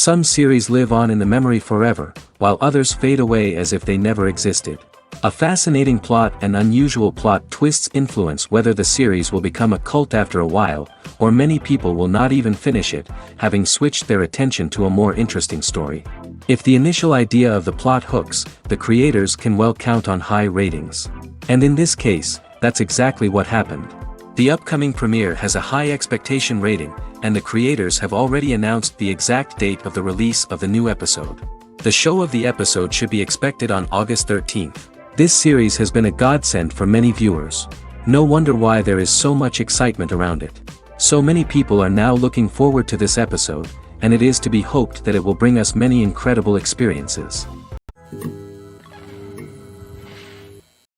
Some series live on in the memory forever, while others fade away as if they never existed. A fascinating plot and unusual plot twists influence whether the series will become a cult after a while, or many people will not even finish it, having switched their attention to a more interesting story. If the initial idea of the plot hooks, the creators can well count on high ratings. And in this case, that's exactly what happened. The upcoming premiere has a high expectation rating, and the creators have already announced the exact date of the release of the new episode. The show of the episode should be expected on August 13th. This series has been a godsend for many viewers. No wonder why there is so much excitement around it. So many people are now looking forward to this episode, and it is to be hoped that it will bring us many incredible experiences.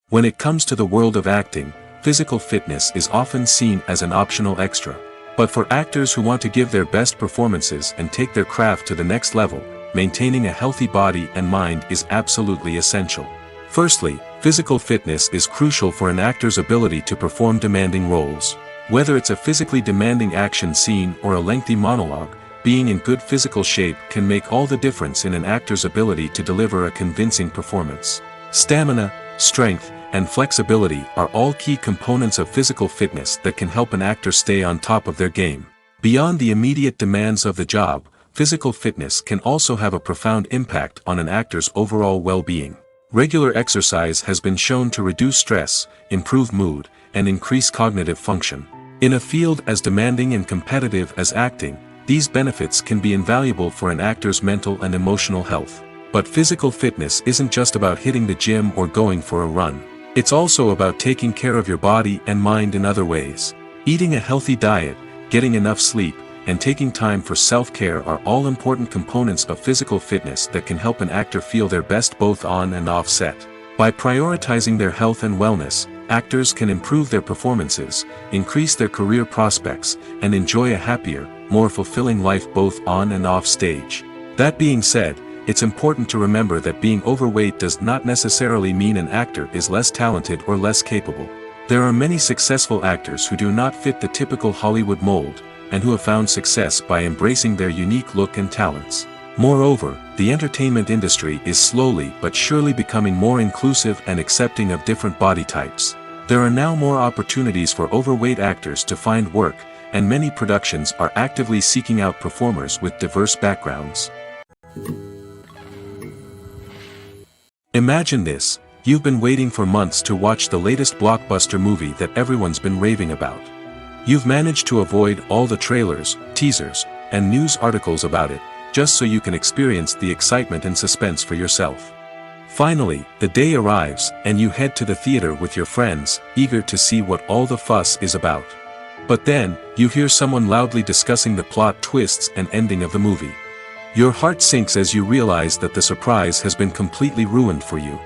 When it comes to the world of acting, physical fitness is often seen as an optional extra. But for actors who want to give their best performances and take their craft to the next level, maintaining a healthy body and mind is absolutely essential. Firstly, physical fitness is crucial for an actor's ability to perform demanding roles. Whether it's a physically demanding action scene or a lengthy monologue, being in good physical shape can make all the difference in an actor's ability to deliver a convincing performance. Stamina, strength, and flexibility are all key components of physical fitness that can help an actor stay on top of their game. Beyond the immediate demands of the job, physical fitness can also have a profound impact on an actor's overall well-being. Regular exercise has been shown to reduce stress, improve mood, and increase cognitive function. In a field as demanding and competitive as acting, these benefits can be invaluable for an actor's mental and emotional health. But physical fitness isn't just about hitting the gym or going for a run. It's also about taking care of your body and mind in other ways. Eating a healthy diet, getting enough sleep, and taking time for self-care are all important components of physical fitness that can help an actor feel their best both on and off set. By prioritizing their health and wellness, actors can improve their performances, increase their career prospects, and enjoy a happier, more fulfilling life both on and off stage. That being said, it's important to remember that being overweight does not necessarily mean an actor is less talented or less capable. There are many successful actors who do not fit the typical Hollywood mold, and who have found success by embracing their unique look and talents. Moreover, the entertainment industry is slowly but surely becoming more inclusive and accepting of different body types. There are now more opportunities for overweight actors to find work, and many productions are actively seeking out performers with diverse backgrounds. Imagine this: you've been waiting for months to watch the latest blockbuster movie that everyone's been raving about. You've managed to avoid all the trailers, teasers, and news articles about it, just so you can experience the excitement and suspense for yourself. Finally, the day arrives, and you head to the theater with your friends, eager to see what all the fuss is about. But then, you hear someone loudly discussing the plot twists and ending of the movie. Your heart sinks as you realize that the surprise has been completely ruined for you.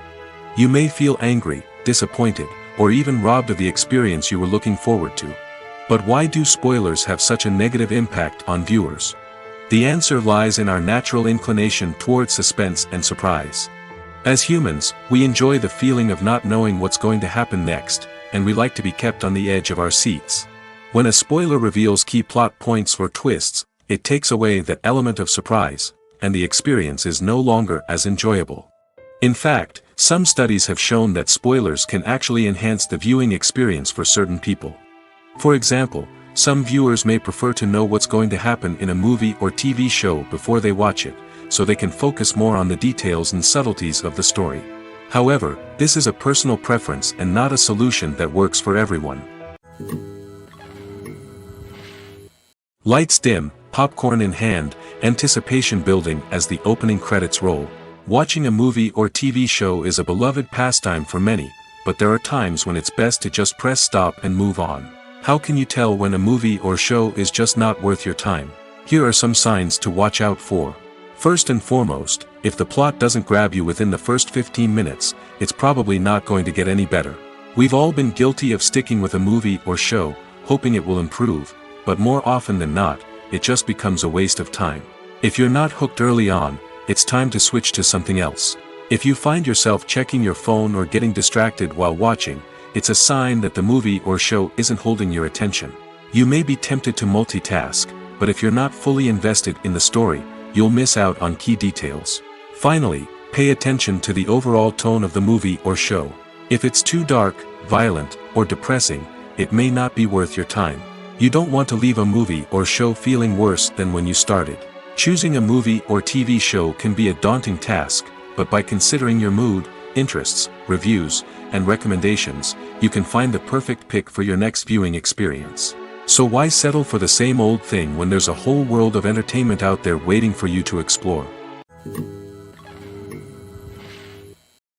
You may feel angry, disappointed, or even robbed of the experience you were looking forward to. But why do spoilers have such a negative impact on viewers? The answer lies in our natural inclination towards suspense and surprise. As humans, we enjoy the feeling of not knowing what's going to happen next, and we like to be kept on the edge of our seats. When a spoiler reveals key plot points or twists, it takes away that element of surprise, and the experience is no longer as enjoyable. In fact, some studies have shown that spoilers can actually enhance the viewing experience for certain people. For example, some viewers may prefer to know what's going to happen in a movie or TV show before they watch it, so they can focus more on the details and subtleties of the story. However, this is a personal preference and not a solution that works for everyone. Lights dim, popcorn in hand, anticipation building as the opening credits roll. Watching a movie or TV show is a beloved pastime for many, but there are times when it's best to just press stop and move on. How can you tell when a movie or show is just not worth your time? Here are some signs to watch out for. First and foremost, if the plot doesn't grab you within the first 15 minutes, it's probably not going to get any better. We've all been guilty of sticking with a movie or show, hoping it will improve, but more often than not, it just becomes a waste of time. If you're not hooked early on, it's time to switch to something else. If you find yourself checking your phone or getting distracted while watching, it's a sign that the movie or show isn't holding your attention. You may be tempted to multitask, but if you're not fully invested in the story, you'll miss out on key details. Finally, pay attention to the overall tone of the movie or show. If it's too dark, violent, or depressing, it may not be worth your time. You don't want to leave a movie or show feeling worse than when you started. Choosing a movie or TV show can be a daunting task, but by considering your mood, interests, reviews, and recommendations, you can find the perfect pick for your next viewing experience. So why settle for the same old thing when there's a whole world of entertainment out there waiting for you to explore?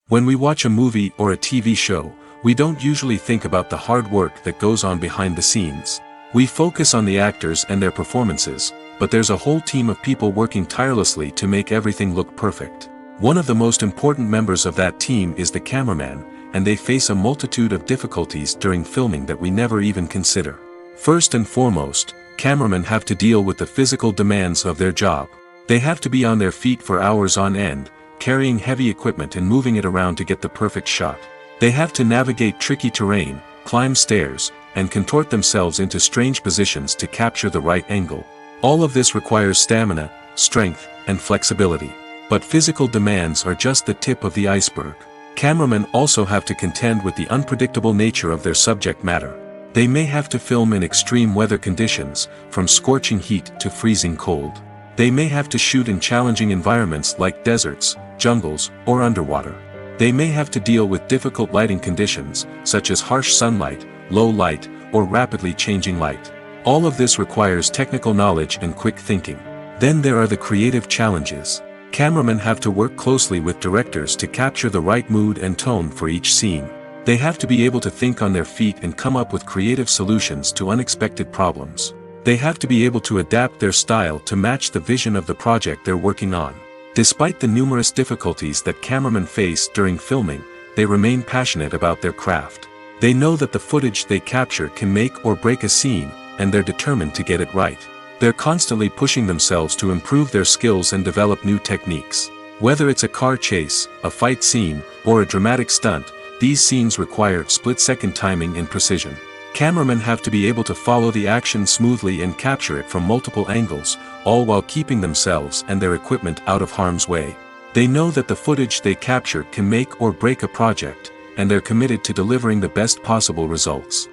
When we watch a movie or a TV show, we don't usually think about the hard work that goes on behind the scenes. We focus on the actors and their performances, but there's a whole team of people working tirelessly to make everything look perfect. One of the most important members of that team is the cameraman, and they face a multitude of difficulties during filming that we never even consider. First and foremost, cameramen have to deal with the physical demands of their job. They have to be on their feet for hours on end, carrying heavy equipment and moving it around to get the perfect shot. They have to navigate tricky terrain, climb stairs, and contort themselves into strange positions to capture the right angle. All of this requires stamina, strength, and flexibility. But physical demands are just the tip of the iceberg. Cameramen also have to contend with the unpredictable nature of their subject matter. They may have to film in extreme weather conditions, from scorching heat to freezing cold. They may have to shoot in challenging environments like deserts, jungles, or underwater. They may have to deal with difficult lighting conditions, such as harsh sunlight, low light, or rapidly changing light. All of this requires technical knowledge and quick thinking. Then there are the creative challenges. Cameramen have to work closely with directors to capture the right mood and tone for each scene. They have to be able to think on their feet and come up with creative solutions to unexpected problems. They have to be able to adapt their style to match the vision of the project they're working on. Despite the numerous difficulties that cameramen face during filming, they remain passionate about their craft. They know that the footage they capture can make or break a scene, and they're determined to get it right. They're constantly pushing themselves to improve their skills and develop new techniques. Whether it's a car chase, a fight scene, or a dramatic stunt, these scenes require split-second timing and precision. Cameramen have to be able to follow the action smoothly and capture it from multiple angles, all while keeping themselves and their equipment out of harm's way. They know that the footage they capture can make or break a project, and they're committed to delivering the best possible results.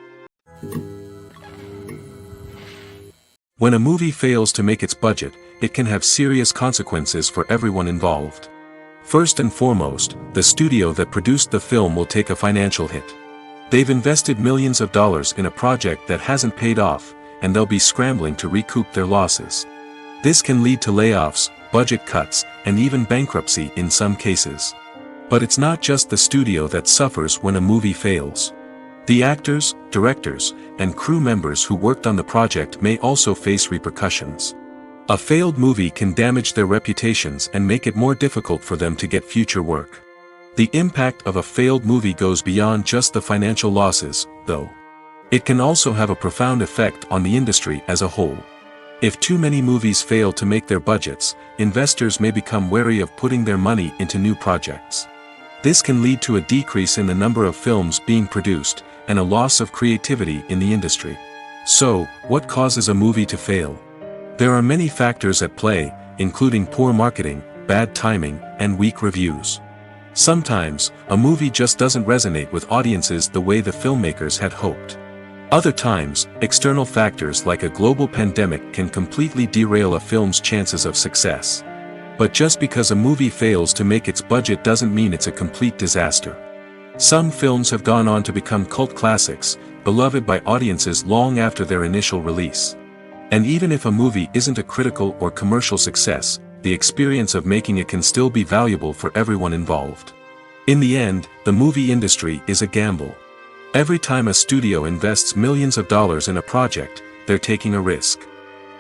When a movie fails to make its budget, it can have serious consequences for everyone involved. First and foremost, the studio that produced the film will take a financial hit. They've invested millions of dollars in a project that hasn't paid off, and they'll be scrambling to recoup their losses. This can lead to layoffs, budget cuts, and even bankruptcy in some cases. But it's not just the studio that suffers when a movie fails. The actors, directors, and crew members who worked on the project may also face repercussions. A failed movie can damage their reputations and make it more difficult for them to get future work. The impact of a failed movie goes beyond just the financial losses, though. It can also have a profound effect on the industry as a whole. If too many movies fail to make their budgets, investors may become wary of putting their money into new projects. This can lead to a decrease in the number of films being produced, and a loss of creativity in the industry. So, what causes a movie to fail? There are many factors at play, including poor marketing, bad timing, and weak reviews. Sometimes, a movie just doesn't resonate with audiences the way the filmmakers had hoped. Other times, external factors like a global pandemic can completely derail a film's chances of success. But just because a movie fails to make its budget doesn't mean it's a complete disaster. Some films have gone on to become cult classics, beloved by audiences long after their initial release. And even if a movie isn't a critical or commercial success, the experience of making it can still be valuable for everyone involved. In the end, the movie industry is a gamble. Every time a studio invests millions of dollars in a project, they're taking a risk.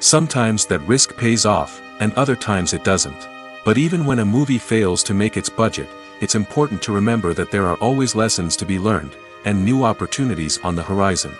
Sometimes that risk pays off, and other times it doesn't. But even when a movie fails to make its budget, it's important to remember that there are always lessons to be learned, and new opportunities on the horizon.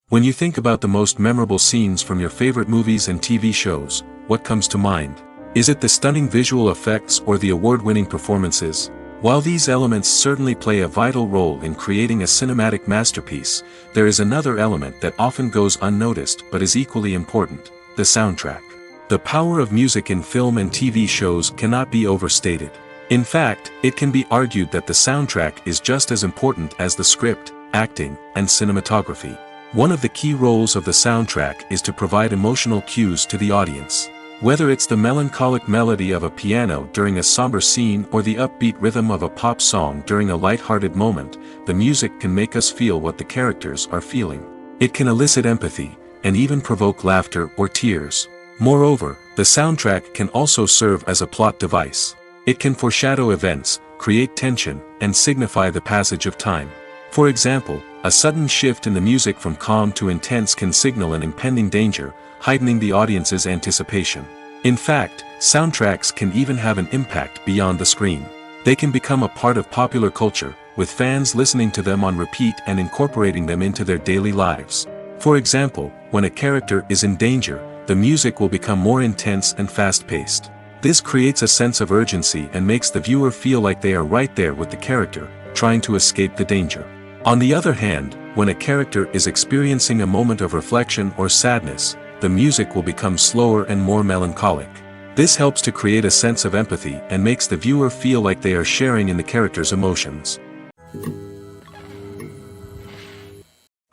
When you think about the most memorable scenes from your favorite movies and TV shows, what comes to mind? Is it the stunning visual effects or the award-winning performances? While these elements certainly play a vital role in creating a cinematic masterpiece, there is another element that often goes unnoticed but is equally important: the soundtrack. The power of music in film and TV shows cannot be overstated. In fact, it can be argued that the soundtrack is just as important as the script, acting, and cinematography. One of the key roles of the soundtrack is to provide emotional cues to the audience. Whether it's the melancholic melody of a piano during a somber scene or the upbeat rhythm of a pop song during a light-hearted moment, the music can make us feel what the characters are feeling. It can elicit empathy, and even provoke laughter or tears. Moreover, the soundtrack can also serve as a plot device. It can foreshadow events, create tension, and signify the passage of time. For example, a sudden shift in the music from calm to intense can signal an impending danger, heightening the audience's anticipation. In fact, soundtracks can even have an impact beyond the screen. They can become a part of popular culture, with fans listening to them on repeat and incorporating them into their daily lives. For example, when a character is in danger, the music will become more intense and fast-paced. This creates a sense of urgency and makes the viewer feel like they are right there with the character, trying to escape the danger. On the other hand, when a character is experiencing a moment of reflection or sadness, the music will become slower and more melancholic. This helps to create a sense of empathy and makes the viewer feel like they are sharing in the character's emotions.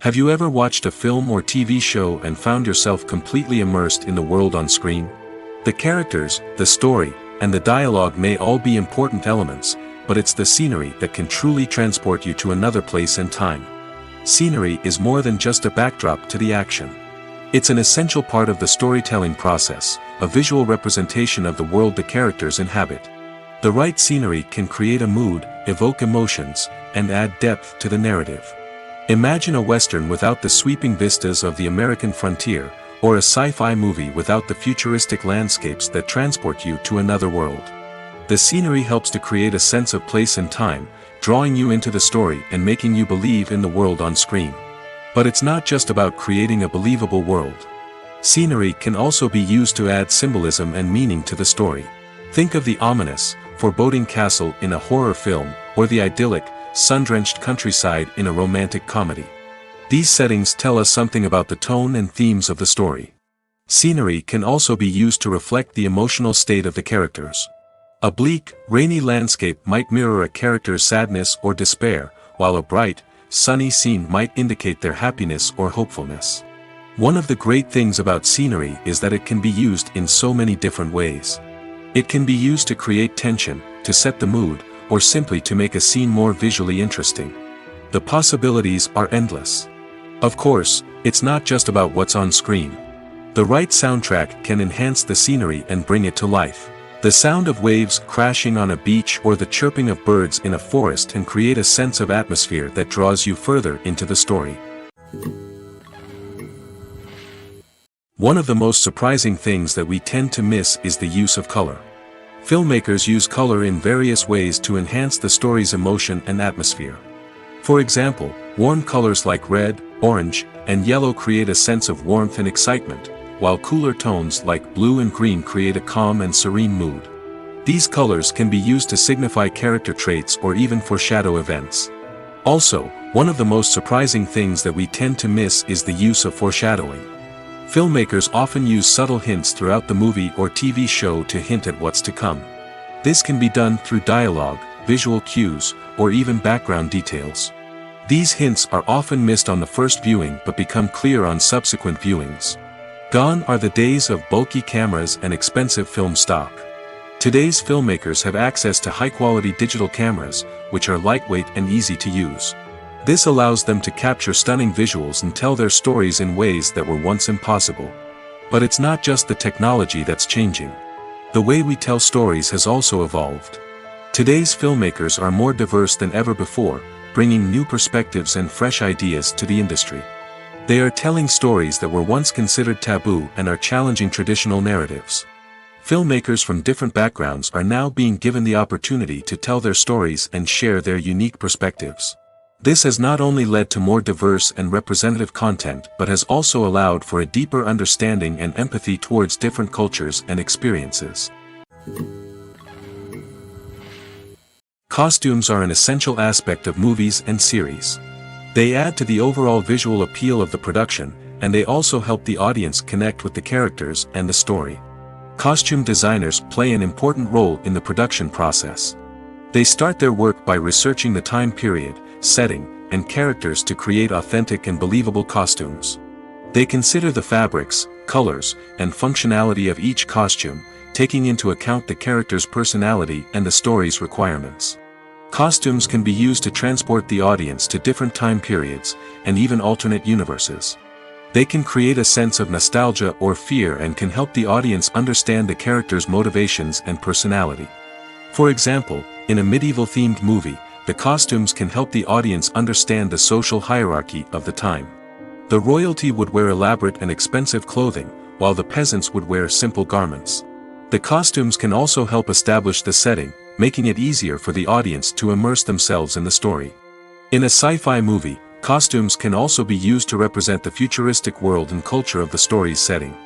Have you ever watched a film or TV show and found yourself completely immersed in the world on screen? The characters, the story, and the dialogue may all be important elements, but it's the scenery that can truly transport you to another place and time. Scenery is more than just a backdrop to the action. It's an essential part of the storytelling process, a visual representation of the world the characters inhabit. The right scenery can create a mood, evoke emotions, and add depth to the narrative. Imagine a Western without the sweeping vistas of the American frontier, or a sci-fi movie without the futuristic landscapes that transport you to another world. The scenery helps to create a sense of place and time, drawing you into the story and making you believe in the world on screen. But it's not just about creating a believable world. Scenery can also be used to add symbolism and meaning to the story. Think of the ominous, foreboding castle in a horror film, or the idyllic, sun-drenched countryside in a romantic comedy. These settings tell us something about the tone and themes of the story. Scenery can also be used to reflect the emotional state of the characters. A bleak, rainy landscape might mirror a character's sadness or despair, while a bright, sunny scene might indicate their happiness or hopefulness. One of the great things about scenery is that it can be used in so many different ways. It can be used to create tension, to set the mood, or simply to make a scene more visually interesting. The possibilities are endless. Of course, it's not just about what's on screen. The right soundtrack can enhance the scenery and bring it to life. The sound of waves crashing on a beach or the chirping of birds in a forest can create a sense of atmosphere that draws you further into the story. One of the most surprising things that we tend to miss is the use of color. Filmmakers use color in various ways to enhance the story's emotion and atmosphere. For example, warm colors like red, orange, and yellow create a sense of warmth and excitement, while cooler tones like blue and green create a calm and serene mood. These colors can be used to signify character traits or even foreshadow events. Also, one of the most surprising things that we tend to miss is the use of foreshadowing. Filmmakers often use subtle hints throughout the movie or TV show to hint at what's to come. This can be done through dialogue, visual cues, or even background details. These hints are often missed on the first viewing but become clear on subsequent viewings. Gone are the days of bulky cameras and expensive film stock. Today's filmmakers have access to high-quality digital cameras, which are lightweight and easy to use. This allows them to capture stunning visuals and tell their stories in ways that were once impossible. But it's not just the technology that's changing. The way we tell stories has also evolved. Today's filmmakers are more diverse than ever before, bringing new perspectives and fresh ideas to the industry. They are telling stories that were once considered taboo and are challenging traditional narratives. Filmmakers from different backgrounds are now being given the opportunity to tell their stories and share their unique perspectives. This has not only led to more diverse and representative content but has also allowed for a deeper understanding and empathy towards different cultures and experiences. Costumes are an essential aspect of movies and series. They add to the overall visual appeal of the production, and they also help the audience connect with the characters and the story. Costume designers play an important role in the production process. They start their work by researching the time period, setting, and characters to create authentic and believable costumes. They consider the fabrics, colors, and functionality of each costume, taking into account the character's personality and the story's requirements. Costumes can be used to transport the audience to different time periods, and even alternate universes. They can create a sense of nostalgia or fear and can help the audience understand the character's motivations and personality. For example, in a medieval-themed movie, the costumes can help the audience understand the social hierarchy of the time. The royalty would wear elaborate and expensive clothing, while the peasants would wear simple garments. The costumes can also help establish the setting, making it easier for the audience to immerse themselves in the story. In a sci-fi movie, costumes can also be used to represent the futuristic world and culture of the story's setting.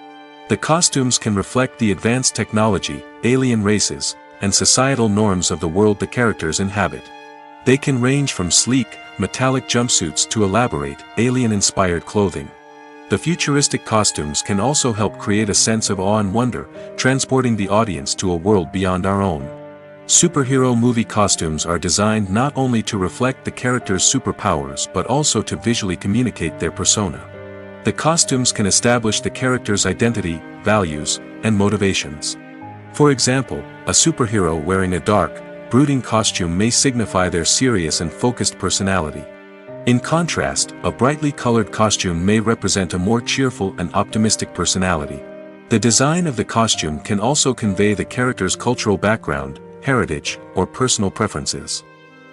The costumes can reflect the advanced technology, alien races, and societal norms of the world the characters inhabit. They can range from sleek, metallic jumpsuits to elaborate, alien-inspired clothing. The futuristic costumes can also help create a sense of awe and wonder, transporting the audience to a world beyond our own. Superhero movie costumes are designed not only to reflect the character's superpowers but also to visually communicate their persona. The costumes can establish the character's identity, values, and motivations. For example, a superhero wearing a dark, brooding costume may signify their serious and focused personality. In contrast, a brightly colored costume may represent a more cheerful and optimistic personality. The design of the costume can also convey the character's cultural background, heritage, or personal preferences.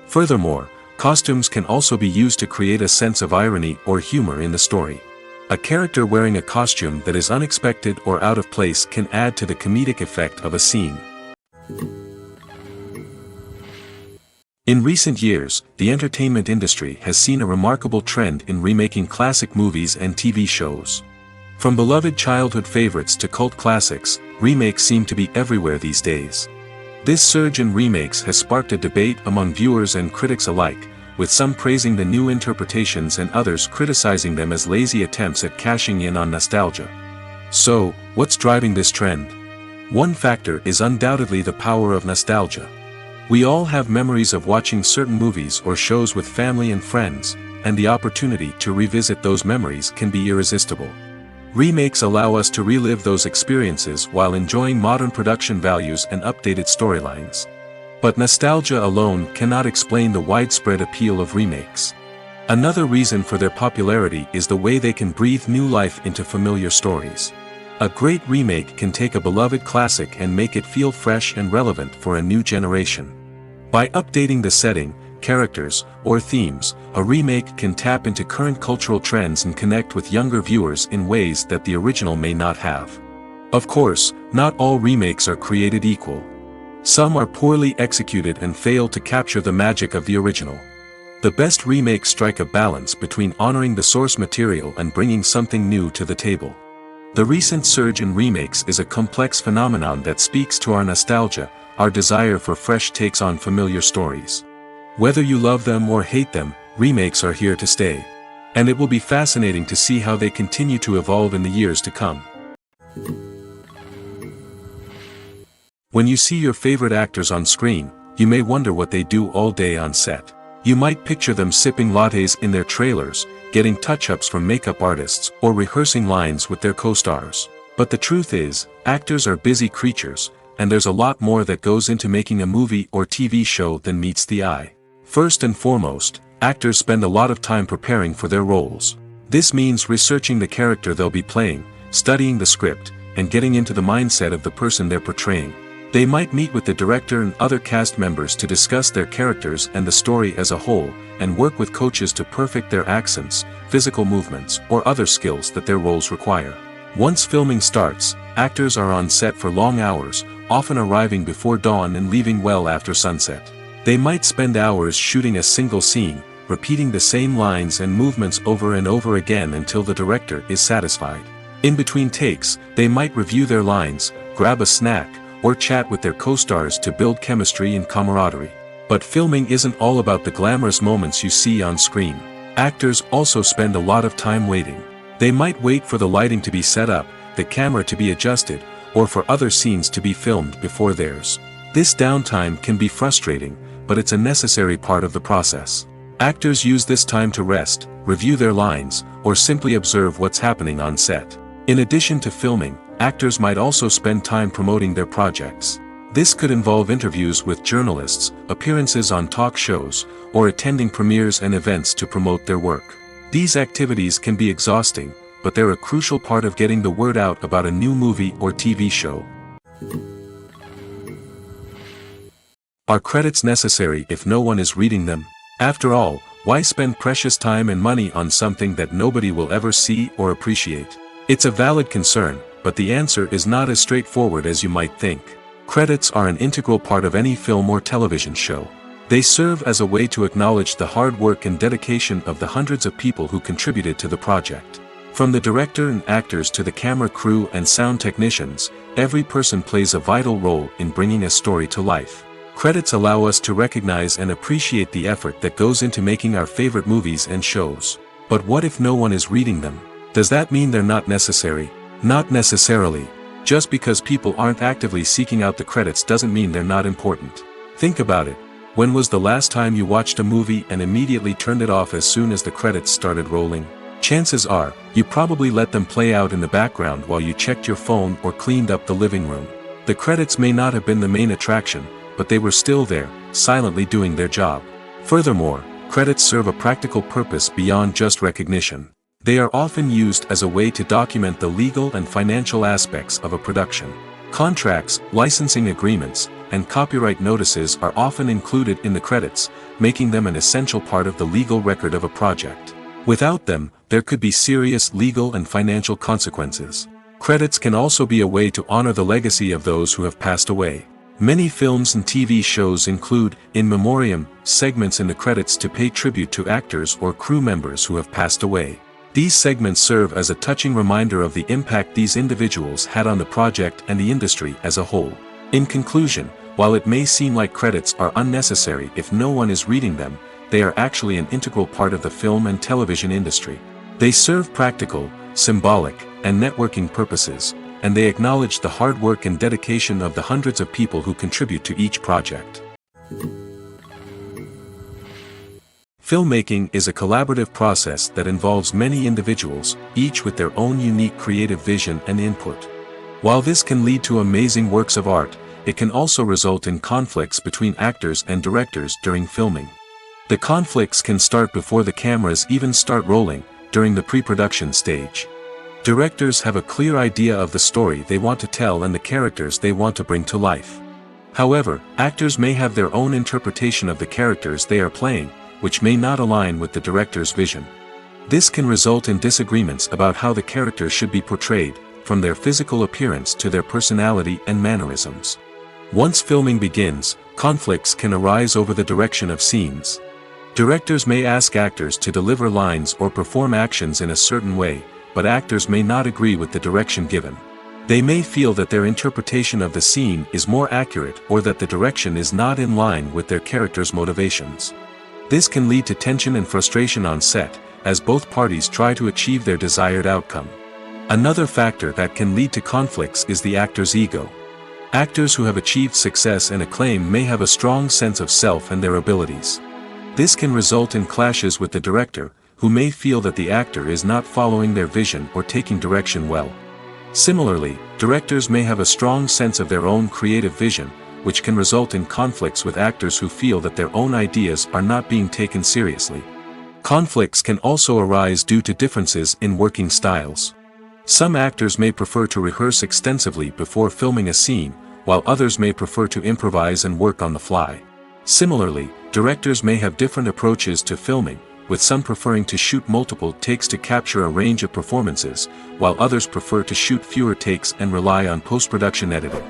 Furthermore, costumes can also be used to create a sense of irony or humor in the story. A character wearing a costume that is unexpected or out of place can add to the comedic effect of a scene. In recent years, the entertainment industry has seen a remarkable trend in remaking classic movies and TV shows. From beloved childhood favorites to cult classics, remakes seem to be everywhere these days. This surge in remakes has sparked a debate among viewers and critics alike, with some praising the new interpretations and others criticizing them as lazy attempts at cashing in on nostalgia. So, what's driving this trend? One factor is undoubtedly the power of nostalgia. We all have memories of watching certain movies or shows with family and friends, and the opportunity to revisit those memories can be irresistible. Remakes allow us to relive those experiences while enjoying modern production values and updated storylines. But nostalgia alone cannot explain the widespread appeal of remakes. Another reason for their popularity is the way they can breathe new life into familiar stories. A great remake can take a beloved classic and make it feel fresh and relevant for a new generation. By updating the setting, characters, or themes, a remake can tap into current cultural trends and connect with younger viewers in ways that the original may not have. Of course, not all remakes are created equal. Some are poorly executed and fail to capture the magic of the original. The best remakes strike a balance between honoring the source material and bringing something new to the table. The recent surge in remakes is a complex phenomenon that speaks to our nostalgia, our desire for fresh takes on familiar stories. Whether you love them or hate them, remakes are here to stay. And it will be fascinating to see how they continue to evolve in the years to come. When you see your favorite actors on screen, you may wonder what they do all day on set. You might picture them sipping lattes in their trailers, getting touch-ups from makeup artists, or rehearsing lines with their co-stars. But the truth is, actors are busy creatures, and there's a lot more that goes into making a movie or TV show than meets the eye. First and foremost, actors spend a lot of time preparing for their roles. This means researching the character they'll be playing, studying the script, and getting into the mindset of the person they're portraying. They might meet with the director and other cast members to discuss their characters and the story as a whole, and work with coaches to perfect their accents, physical movements, or other skills that their roles require. Once filming starts, actors are on set for long hours, often arriving before dawn and leaving well after sunset. They might spend hours shooting a single scene, repeating the same lines and movements over and over again until the director is satisfied. In between takes, they might review their lines, grab a snack, or chat with their co-stars to build chemistry and camaraderie. But filming isn't all about the glamorous moments you see on screen. Actors also spend a lot of time waiting. They might wait for the lighting to be set up, the camera to be adjusted, or for other scenes to be filmed before theirs. This downtime can be frustrating, but it's a necessary part of the process. Actors use this time to rest, review their lines, or simply observe what's happening on set. In addition to filming, actors might also spend time promoting their projects. This could involve interviews with journalists, appearances on talk shows, or attending premieres and events to promote their work. These activities can be exhausting, but they're a crucial part of getting the word out about a new movie or TV show. Are credits necessary if no one is reading them? After all, why spend precious time and money on something that nobody will ever see or appreciate? It's a valid concern, but the answer is not as straightforward as you might think. Credits are an integral part of any film or television show. They serve as a way to acknowledge the hard work and dedication of the hundreds of people who contributed to the project. From the director and actors to the camera crew and sound technicians, every person plays a vital role in bringing a story to life. Credits allow us to recognize and appreciate the effort that goes into making our favorite movies and shows. But what if no one is reading them? Does that mean they're not necessary? Not necessarily. Just because people aren't actively seeking out the credits doesn't mean they're not important. Think about it. When was the last time you watched a movie and immediately turned it off as soon as the credits started rolling? Chances are, you probably let them play out in the background while you checked your phone or cleaned up the living room. The credits may not have been the main attraction, but they were still there, silently doing their job. Furthermore, credits serve a practical purpose beyond just recognition. They are often used as a way to document the legal and financial aspects of a production. Contracts, licensing agreements, and copyright notices are often included in the credits, making them an essential part of the legal record of a project. Without them, there could be serious legal and financial consequences. Credits can also be a way to honor the legacy of those who have passed away. Many films and TV shows include, in memoriam, segments in the credits to pay tribute to actors or crew members who have passed away. These segments serve as a touching reminder of the impact these individuals had on the project and the industry as a whole. In conclusion, while it may seem like credits are unnecessary if no one is reading them, they are actually an integral part of the film and television industry. They serve practical, symbolic, and networking purposes, and they acknowledge the hard work and dedication of the hundreds of people who contribute to each project. Filmmaking is a collaborative process that involves many individuals, each with their own unique creative vision and input. While this can lead to amazing works of art, it can also result in conflicts between actors and directors during filming. The conflicts can start before the cameras even start rolling, during the pre-production stage. Directors have a clear idea of the story they want to tell and the characters they want to bring to life. However, actors may have their own interpretation of the characters they are playing, which may not align with the director's vision. This can result in disagreements about how the characters should be portrayed, from their physical appearance to their personality and mannerisms. Once filming begins, conflicts can arise over the direction of scenes. Directors may ask actors to deliver lines or perform actions in a certain way, but actors may not agree with the direction given. They may feel that their interpretation of the scene is more accurate or that the direction is not in line with their character's motivations. This can lead to tension and frustration on set, as both parties try to achieve their desired outcome. Another factor that can lead to conflicts is the actor's ego. Actors who have achieved success and acclaim may have a strong sense of self and their abilities. This can result in clashes with the director, who may feel that the actor is not following their vision or taking direction well. Similarly, directors may have a strong sense of their own creative vision, which can result in conflicts with actors who feel that their own ideas are not being taken seriously. Conflicts can also arise due to differences in working styles. Some actors may prefer to rehearse extensively before filming a scene, while others may prefer to improvise and work on the fly. Similarly, directors may have different approaches to filming, with some preferring to shoot multiple takes to capture a range of performances, while others prefer to shoot fewer takes and rely on post-production editing.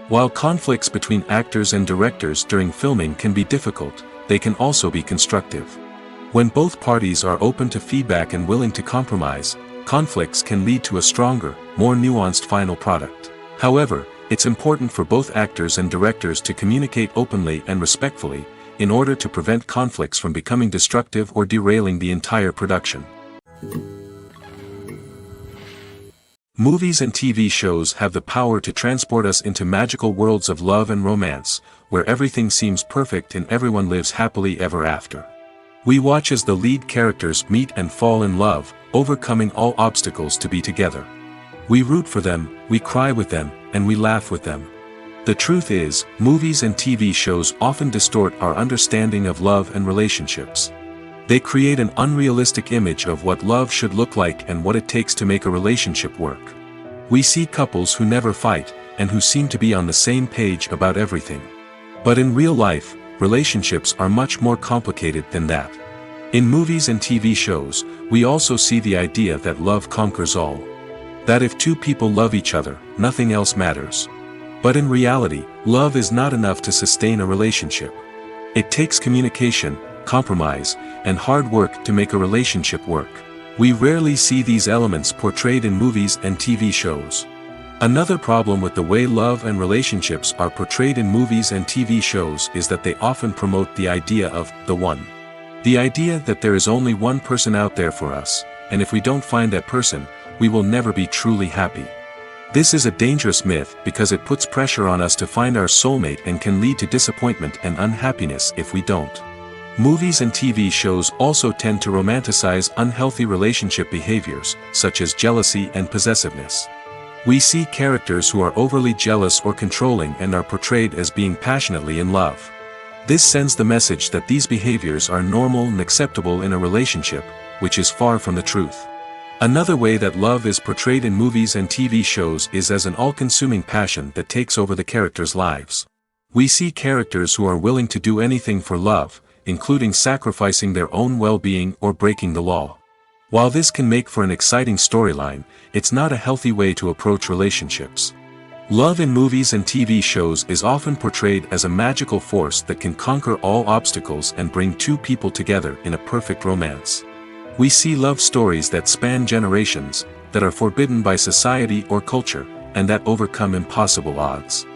While conflicts between actors and directors during filming can be difficult, they can also be constructive. When both parties are open to feedback and willing to compromise, conflicts can lead to a stronger, more nuanced final product. However, it's important for both actors and directors to communicate openly and respectfully, in order to prevent conflicts from becoming destructive or derailing the entire production. Movies and TV shows have the power to transport us into magical worlds of love and romance, where everything seems perfect and everyone lives happily ever after. We watch as the lead characters meet and fall in love, overcoming all obstacles to be together. We root for them, we cry with them, and we laugh with them. The truth is, movies and TV shows often distort our understanding of love and relationships. They create an unrealistic image of what love should look like and what it takes to make a relationship work. We see couples who never fight, and who seem to be on the same page about everything. But in real life, relationships are much more complicated than that. In movies and TV shows, we also see the idea that love conquers all. That if two people love each other, nothing else matters. But in reality, love is not enough to sustain a relationship. It takes communication, compromise, and hard work to make a relationship work. We rarely see these elements portrayed in movies and TV shows. Another problem with the way love and relationships are portrayed in movies and TV shows is that they often promote the idea of the one. The idea that there is only one person out there for us, and if we don't find that person, we will never be truly happy. This is a dangerous myth because it puts pressure on us to find our soulmate and can lead to disappointment and unhappiness if we don't. Movies and TV shows also tend to romanticize unhealthy relationship behaviors, such as jealousy and possessiveness. We see characters who are overly jealous or controlling and are portrayed as being passionately in love. This sends the message that these behaviors are normal and acceptable in a relationship, which is far from the truth. Another way that love is portrayed in movies and TV shows is as an all-consuming passion that takes over the characters' lives. We see characters who are willing to do anything for love, including sacrificing their own well-being or breaking the law. While this can make for an exciting storyline, it's not a healthy way to approach relationships. Love in movies and TV shows is often portrayed as a magical force that can conquer all obstacles and bring two people together in a perfect romance. We see love stories that span generations, that are forbidden by society or culture, and that overcome impossible odds.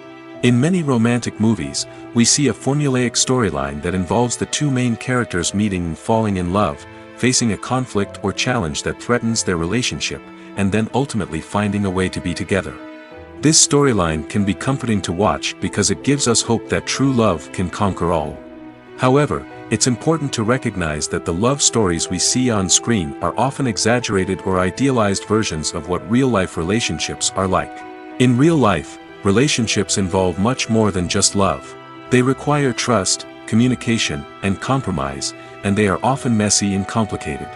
In many romantic movies, we see a formulaic storyline that involves the two main characters meeting and falling in love, facing a conflict or challenge that threatens their relationship, and then ultimately finding a way to be together. This storyline can be comforting to watch because it gives us hope that true love can conquer all. However, it's important to recognize that the love stories we see on screen are often exaggerated or idealized versions of what real-life relationships are like. In real life, relationships involve much more than just love. They require trust, communication, and compromise, and they are often messy and complicated.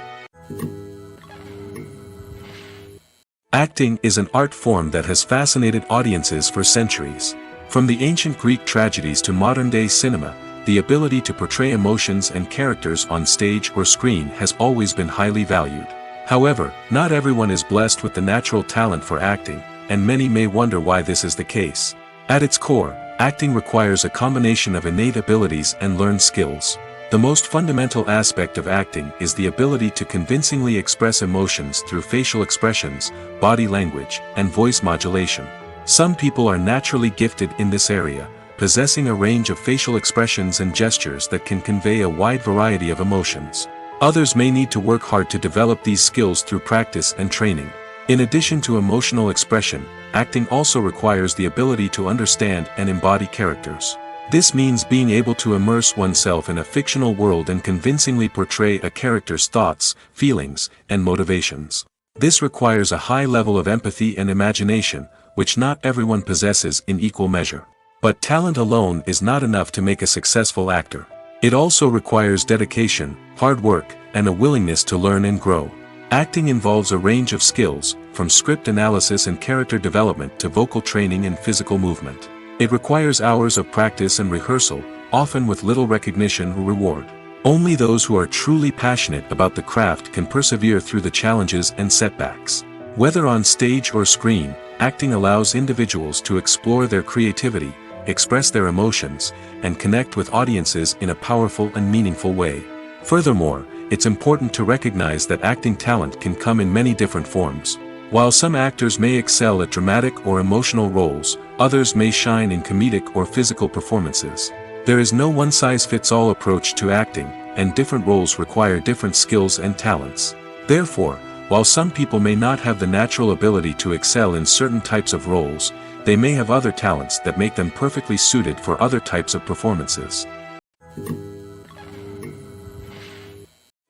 Acting is an art form that has fascinated audiences for centuries. From the ancient Greek tragedies to modern-day cinema, the ability to portray emotions and characters on stage or screen has always been highly valued. However, not everyone is blessed with the natural talent for acting, and many may wonder why this is the case. At its core, acting requires a combination of innate abilities and learned skills. The most fundamental aspect of acting is the ability to convincingly express emotions through facial expressions, body language, and voice modulation. Some people are naturally gifted in this area, possessing a range of facial expressions and gestures that can convey a wide variety of emotions. Others may need to work hard to develop these skills through practice and training. In addition to emotional expression, acting also requires the ability to understand and embody characters. This means being able to immerse oneself in a fictional world and convincingly portray a character's thoughts, feelings, and motivations. This requires a high level of empathy and imagination, which not everyone possesses in equal measure. But talent alone is not enough to make a successful actor. It also requires dedication, hard work, and a willingness to learn and grow. Acting involves a range of skills, from script analysis and character development to vocal training and physical movement. It requires hours of practice and rehearsal, often with little recognition or reward. Only those who are truly passionate about the craft can persevere through the challenges and setbacks. Whether on stage or screen, acting allows individuals to explore their creativity, express their emotions, and connect with audiences in a powerful and meaningful way. Furthermore, it's important to recognize that acting talent can come in many different forms. While some actors may excel at dramatic or emotional roles, others may shine in comedic or physical performances. There is no one-size-fits-all approach to acting, and different roles require different skills and talents. Therefore, While some people may not have the natural ability to excel in certain types of roles, they may have other talents that make them perfectly suited for other types of performances.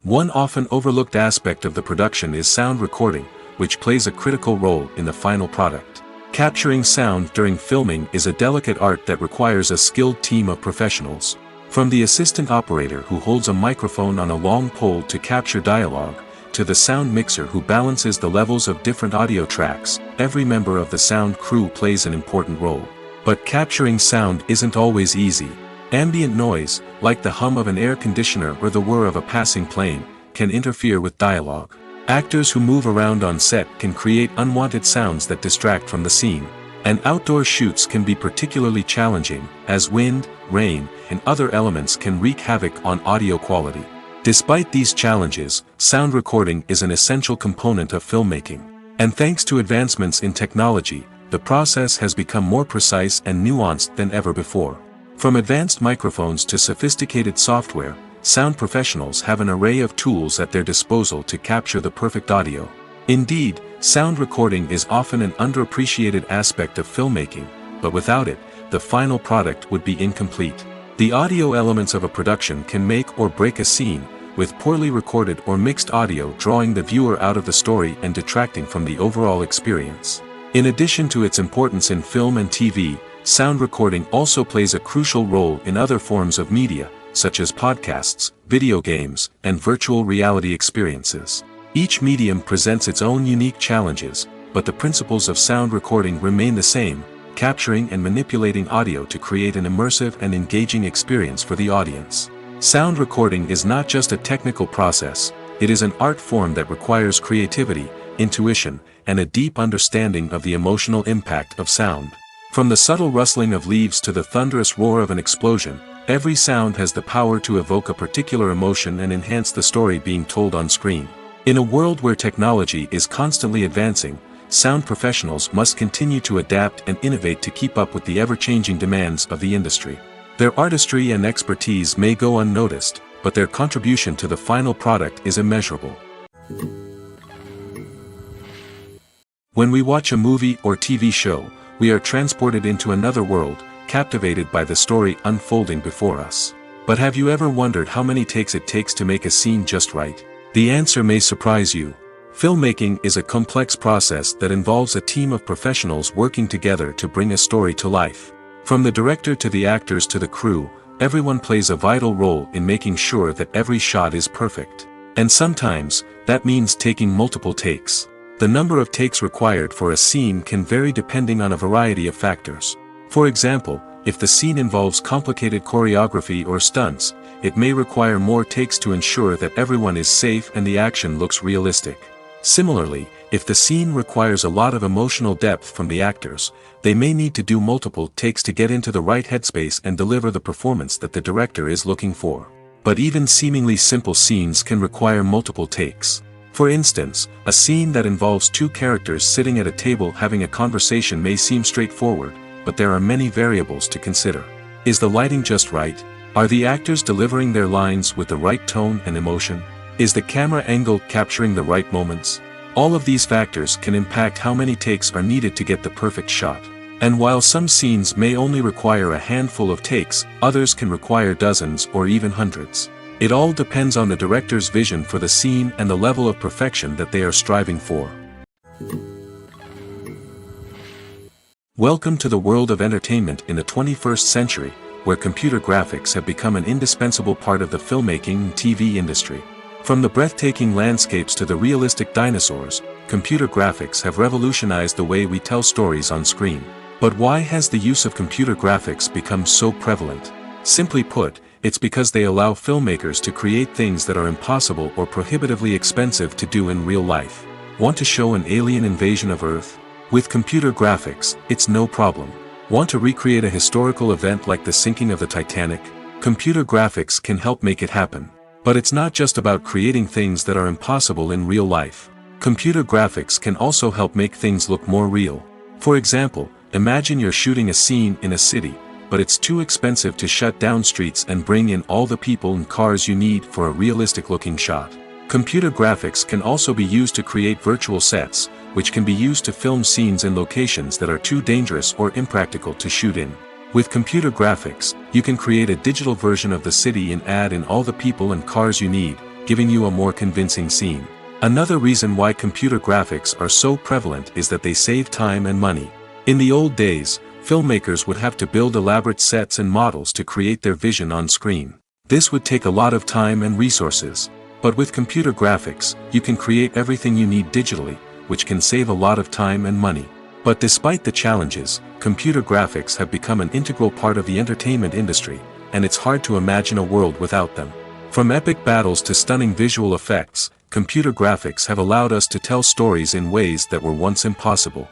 One often overlooked aspect of the production is sound recording, which plays a critical role in the final product. Capturing sound during filming is a delicate art that requires a skilled team of professionals. From the assistant operator who holds a microphone on a long pole to capture dialogue, to the sound mixer who balances the levels of different audio tracks, every member of the sound crew plays an important role. But capturing sound isn't always easy. Ambient noise, like the hum of an air conditioner or the whir of a passing plane, can interfere with dialogue. Actors who move around on set can create unwanted sounds that distract from the scene. And outdoor shoots can be particularly challenging, as wind, rain, and other elements can wreak havoc on audio quality. Despite these challenges, sound recording is an essential component of filmmaking. And thanks to advancements in technology, the process has become more precise and nuanced than ever before. From advanced microphones to sophisticated software, sound professionals have an array of tools at their disposal to capture the perfect audio. Indeed, sound recording is often an underappreciated aspect of filmmaking, but without it, the final product would be incomplete. The audio elements of a production can make or break a scene, with poorly recorded or mixed audio drawing the viewer out of the story and detracting from the overall experience. In addition to its importance in film and TV, sound recording also plays a crucial role in other forms of media, such as podcasts, video games, and virtual reality experiences. Each medium presents its own unique challenges, but the principles of sound recording remain the same, capturing and manipulating audio to create an immersive and engaging experience for the audience. Sound recording is not just a technical process, it is an art form that requires creativity, intuition, and a deep understanding of the emotional impact of sound. From the subtle rustling of leaves to the thunderous roar of an explosion, every sound has the power to evoke a particular emotion and enhance the story being told on screen. In a world where technology is constantly advancing, sound professionals must continue to adapt and innovate to keep up with the ever-changing demands of the industry. Their artistry and expertise may go unnoticed, but their contribution to the final product is immeasurable. When we watch a movie or TV show, we are transported into another world, captivated by the story unfolding before us. But have you ever wondered how many takes it takes to make a scene just right? The answer may surprise you. Filmmaking is a complex process that involves a team of professionals working together to bring a story to life. From the director to the actors to the crew, everyone plays a vital role in making sure that every shot is perfect. And sometimes, that means taking multiple takes. The number of takes required for a scene can vary depending on a variety of factors. For example, if the scene involves complicated choreography or stunts, it may require more takes to ensure that everyone is safe and the action looks realistic. Similarly, if the scene requires a lot of emotional depth from the actors, they may need to do multiple takes to get into the right headspace and deliver the performance that the director is looking for. But even seemingly simple scenes can require multiple takes. For instance, a scene that involves two characters sitting at a table having a conversation may seem straightforward, but there are many variables to consider. Is the lighting just right? Are the actors delivering their lines with the right tone and emotion? Is the camera angle capturing the right moments? All of these factors can impact how many takes are needed to get the perfect shot. And while some scenes may only require a handful of takes, others can require dozens or even hundreds. It all depends on the director's vision for the scene and the level of perfection that they are striving for. Welcome to the world of entertainment in the 21st century, where computer graphics have become an indispensable part of the filmmaking and TV industry. From the breathtaking landscapes to the realistic dinosaurs, computer graphics have revolutionized the way we tell stories on screen. But why has the use of computer graphics become so prevalent? Simply put, it's because they allow filmmakers to create things that are impossible or prohibitively expensive to do in real life. Want to show an alien invasion of Earth? With computer graphics, it's no problem. Want to recreate a historical event like the sinking of the Titanic? Computer graphics can help make it happen. But it's not just about creating things that are impossible in real life. Computer graphics can also help make things look more real. For example, imagine you're shooting a scene in a city, but it's too expensive to shut down streets and bring in all the people and cars you need for a realistic-looking shot. Computer graphics can also be used to create virtual sets, which can be used to film scenes in locations that are too dangerous or impractical to shoot in. With computer graphics, you can create a digital version of the city and add in all the people and cars you need, giving you a more convincing scene. Another reason why computer graphics are so prevalent is that they save time and money. In the old days, filmmakers would have to build elaborate sets and models to create their vision on screen. This would take a lot of time and resources. But with computer graphics, you can create everything you need digitally, which can save a lot of time and money. But despite the challenges, computer graphics have become an integral part of the entertainment industry, and it's hard to imagine a world without them. From epic battles to stunning visual effects, computer graphics have allowed us to tell stories in ways that were once impossible.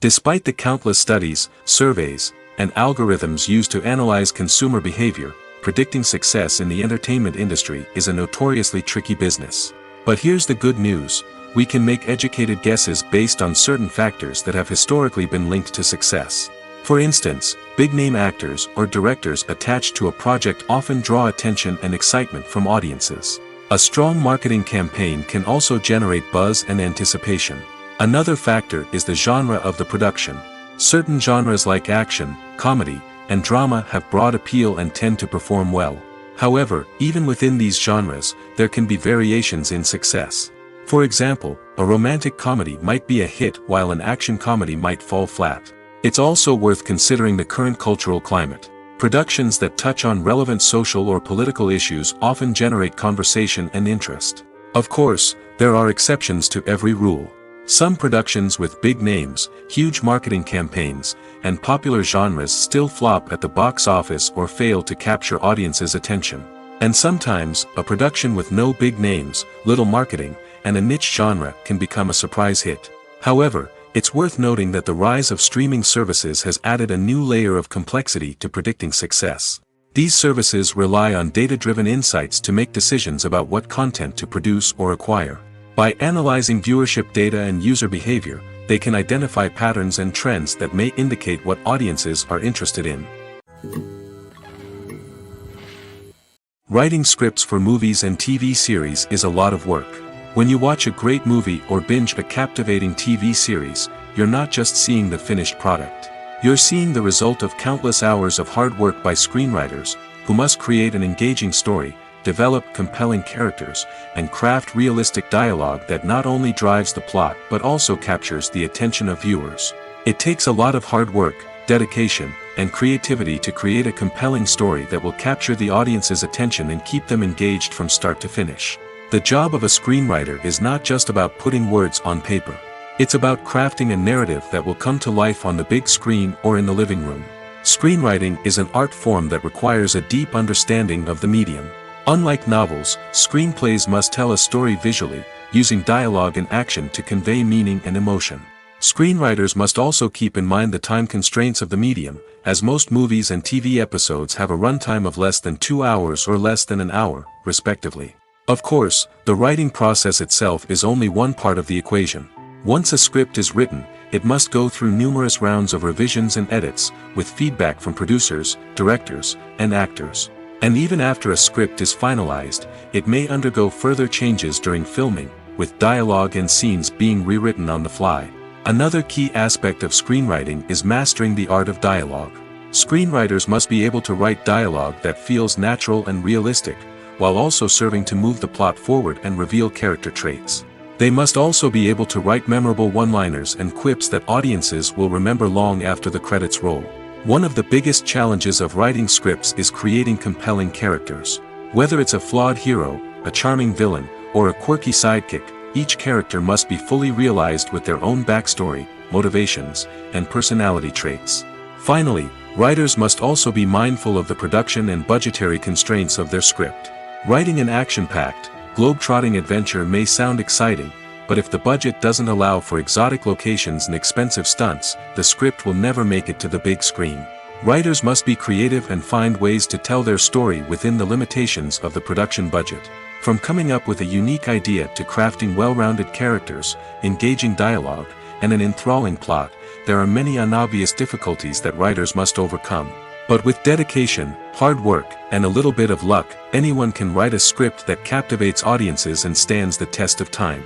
Despite the countless studies, surveys, and algorithms used to analyze consumer behavior, predicting success in the entertainment industry is a notoriously tricky business. But here's the good news: we can make educated guesses based on certain factors that have historically been linked to success. For instance, big-name actors or directors attached to a project often draw attention and excitement from audiences. A strong marketing campaign can also generate buzz and anticipation. Another factor is the genre of the production. Certain genres like action, comedy, and drama have broad appeal and tend to perform well. However, even within these genres, there can be variations in success. For example, a romantic comedy might be a hit while an action comedy might fall flat. It's also worth considering the current cultural climate. Productions that touch on relevant social or political issues often generate conversation and interest. Of course, there are exceptions to every rule. Some productions with big names, huge marketing campaigns, and popular genres still flop at the box office or fail to capture audiences' attention. And sometimes, a production with no big names, little marketing, and a niche genre can become a surprise hit. However, it's worth noting that the rise of streaming services has added a new layer of complexity to predicting success. These services rely on data-driven insights to make decisions about what content to produce or acquire. By analyzing viewership data and user behavior, they can identify patterns and trends that may indicate what audiences are interested in. Writing scripts for movies and TV series is a lot of work. When you watch a great movie or binge a captivating TV series, you're not just seeing the finished product. You're seeing the result of countless hours of hard work by screenwriters, who must create an engaging story, develop compelling characters, and craft realistic dialogue that not only drives the plot but also captures the attention of viewers. It takes a lot of hard work, dedication, and creativity to create a compelling story that will capture the audience's attention and keep them engaged from start to finish. The job of a screenwriter is not just about putting words on paper. It's about crafting a narrative that will come to life on the big screen or in the living room. Screenwriting is an art form that requires a deep understanding of the medium. Unlike novels, screenplays must tell a story visually, using dialogue and action to convey meaning and emotion. Screenwriters must also keep in mind the time constraints of the medium, as most movies and TV episodes have a runtime of less than 2 hours or less than an hour, respectively. Of course, the writing process itself is only one part of the equation. Once a script is written, it must go through numerous rounds of revisions and edits, with feedback from producers, directors, and actors. And even after a script is finalized, it may undergo further changes during filming, with dialogue and scenes being rewritten on the fly. Another key aspect of screenwriting is mastering the art of dialogue. Screenwriters must be able to write dialogue that feels natural and realistic, while also serving to move the plot forward and reveal character traits. They must also be able to write memorable one-liners and quips that audiences will remember long after the credits roll. One of the biggest challenges of writing scripts is creating compelling characters. Whether it's a flawed hero, a charming villain, or a quirky sidekick, each character must be fully realized with their own backstory, motivations, and personality traits. Finally, writers must also be mindful of the production and budgetary constraints of their script. Writing an action-packed, globe-trotting adventure may sound exciting, but if the budget doesn't allow for exotic locations and expensive stunts, the script will never make it to the big screen. Writers must be creative and find ways to tell their story within the limitations of the production budget. From coming up with a unique idea to crafting well-rounded characters, engaging dialogue, and an enthralling plot, there are many unobvious difficulties that writers must overcome. But with dedication, hard work, and a little bit of luck, anyone can write a script that captivates audiences and stands the test of time.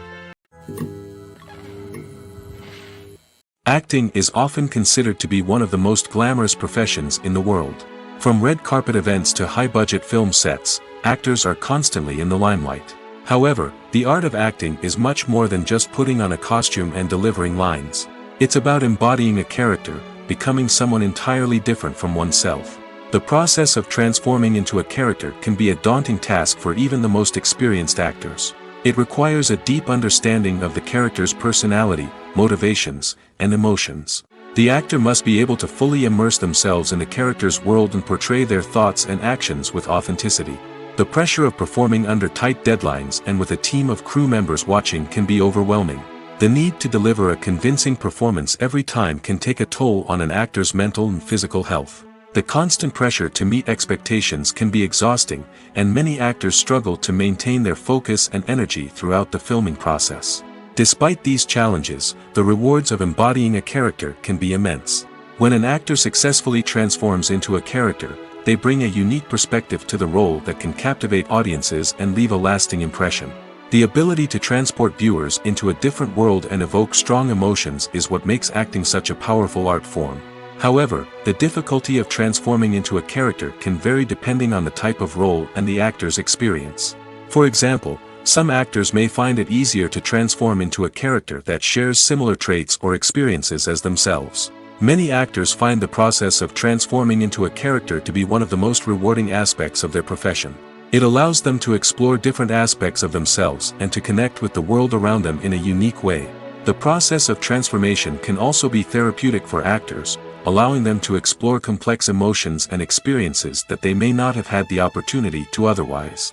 Acting is often considered to be one of the most glamorous professions in the world. From red carpet events to high-budget film sets, actors are constantly in the limelight. However, the art of acting is much more than just putting on a costume and delivering lines. It's about embodying a character, becoming someone entirely different from oneself. The process of transforming into a character can be a daunting task for even the most experienced actors. It requires a deep understanding of the character's personality, motivations, and emotions. The actor must be able to fully immerse themselves in the character's world and portray their thoughts and actions with authenticity. The pressure of performing under tight deadlines and with a team of crew members watching can be overwhelming. The need to deliver a convincing performance every time can take a toll on an actor's mental and physical health. The constant pressure to meet expectations can be exhausting, and many actors struggle to maintain their focus and energy throughout the filming process. Despite these challenges, the rewards of embodying a character can be immense. When an actor successfully transforms into a character, they bring a unique perspective to the role that can captivate audiences and leave a lasting impression. The ability to transport viewers into a different world and evoke strong emotions is what makes acting such a powerful art form. However, the difficulty of transforming into a character can vary depending on the type of role and the actor's experience. For example, some actors may find it easier to transform into a character that shares similar traits or experiences as themselves. Many actors find the process of transforming into a character to be one of the most rewarding aspects of their profession. It allows them to explore different aspects of themselves and to connect with the world around them in a unique way. The process of transformation can also be therapeutic for actors, allowing them to explore complex emotions and experiences that they may not have had the opportunity to otherwise.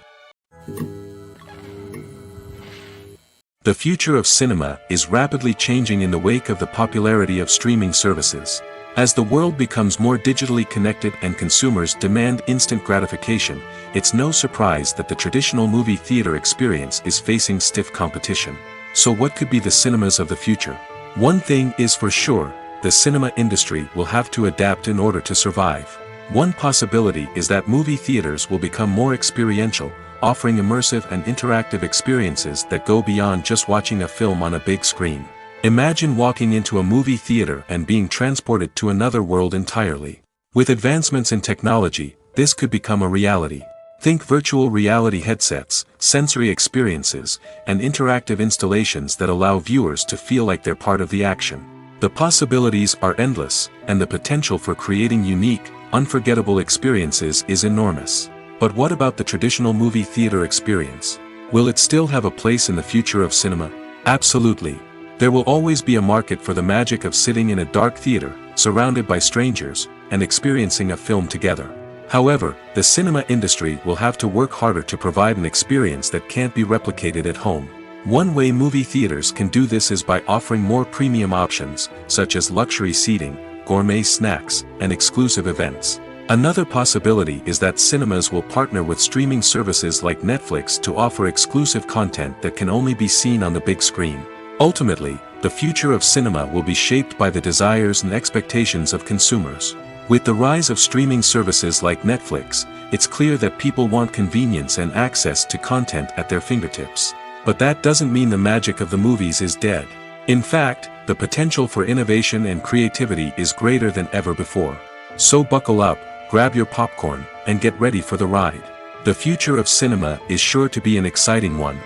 The future of cinema is rapidly changing in the wake of the popularity of streaming services. As the world becomes more digitally connected and consumers demand instant gratification, it's no surprise that the traditional movie theater experience is facing stiff competition. So what could be the cinemas of the future? One thing is for sure, the cinema industry will have to adapt in order to survive. One possibility is that movie theaters will become more experiential, offering immersive and interactive experiences that go beyond just watching a film on a big screen. Imagine walking into a movie theater and being transported to another world entirely. With advancements in technology, this could become a reality. Think virtual reality headsets, sensory experiences, and interactive installations that allow viewers to feel like they're part of the action. The possibilities are endless, and the potential for creating unique, unforgettable experiences is enormous. But what about the traditional movie theater experience? Will it still have a place in the future of cinema? Absolutely. There will always be a market for the magic of sitting in a dark theater, surrounded by strangers, and experiencing a film together. However, the cinema industry will have to work harder to provide an experience that can't be replicated at home. One way movie theaters can do this is by offering more premium options, such as luxury seating, gourmet snacks, and exclusive events. Another possibility is that cinemas will partner with streaming services like Netflix to offer exclusive content that can only be seen on the big screen. Ultimately, the future of cinema will be shaped by the desires and expectations of consumers. With the rise of streaming services like Netflix, it's clear that people want convenience and access to content at their fingertips. But that doesn't mean the magic of the movies is dead. In fact, the potential for innovation and creativity is greater than ever before. So buckle up, grab your popcorn, and get ready for the ride. The future of cinema is sure to be an exciting one.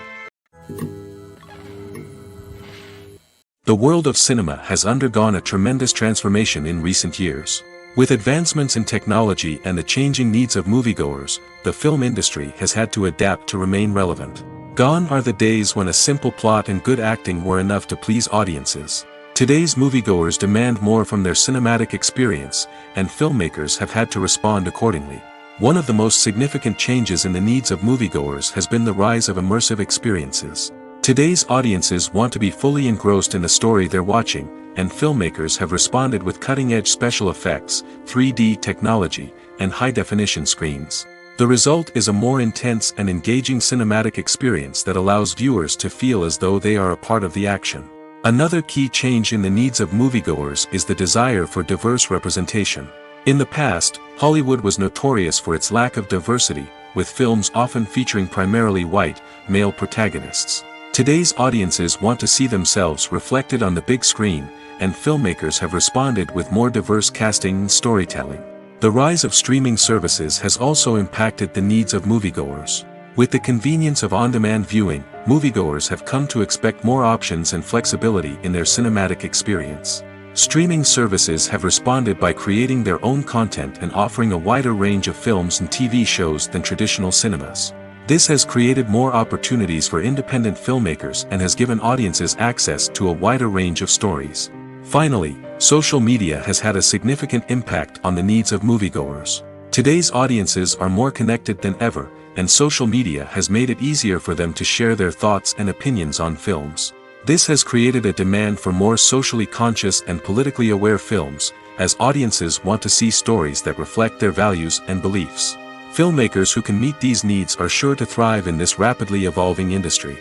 The world of cinema has undergone a tremendous transformation in recent years. With advancements in technology and the changing needs of moviegoers, the film industry has had to adapt to remain relevant. Gone are the days when a simple plot and good acting were enough to please audiences. Today's moviegoers demand more from their cinematic experience, and filmmakers have had to respond accordingly. One of the most significant changes in the needs of moviegoers has been the rise of immersive experiences. Today's audiences want to be fully engrossed in the story they're watching, and filmmakers have responded with cutting-edge special effects, 3D technology, and high-definition screens. The result is a more intense and engaging cinematic experience that allows viewers to feel as though they are a part of the action. Another key change in the needs of moviegoers is the desire for diverse representation. In the past, Hollywood was notorious for its lack of diversity, with films often featuring primarily white, male protagonists. Today's audiences want to see themselves reflected on the big screen, and filmmakers have responded with more diverse casting and storytelling. The rise of streaming services has also impacted the needs of moviegoers. With the convenience of on-demand viewing, moviegoers have come to expect more options and flexibility in their cinematic experience. Streaming services have responded by creating their own content and offering a wider range of films and TV shows than traditional cinemas. This has created more opportunities for independent filmmakers and has given audiences access to a wider range of stories. Finally, social media has had a significant impact on the needs of moviegoers. Today's audiences are more connected than ever, and social media has made it easier for them to share their thoughts and opinions on films. This has created a demand for more socially conscious and politically aware films, as audiences want to see stories that reflect their values and beliefs. Filmmakers who can meet these needs are sure to thrive in this rapidly evolving industry.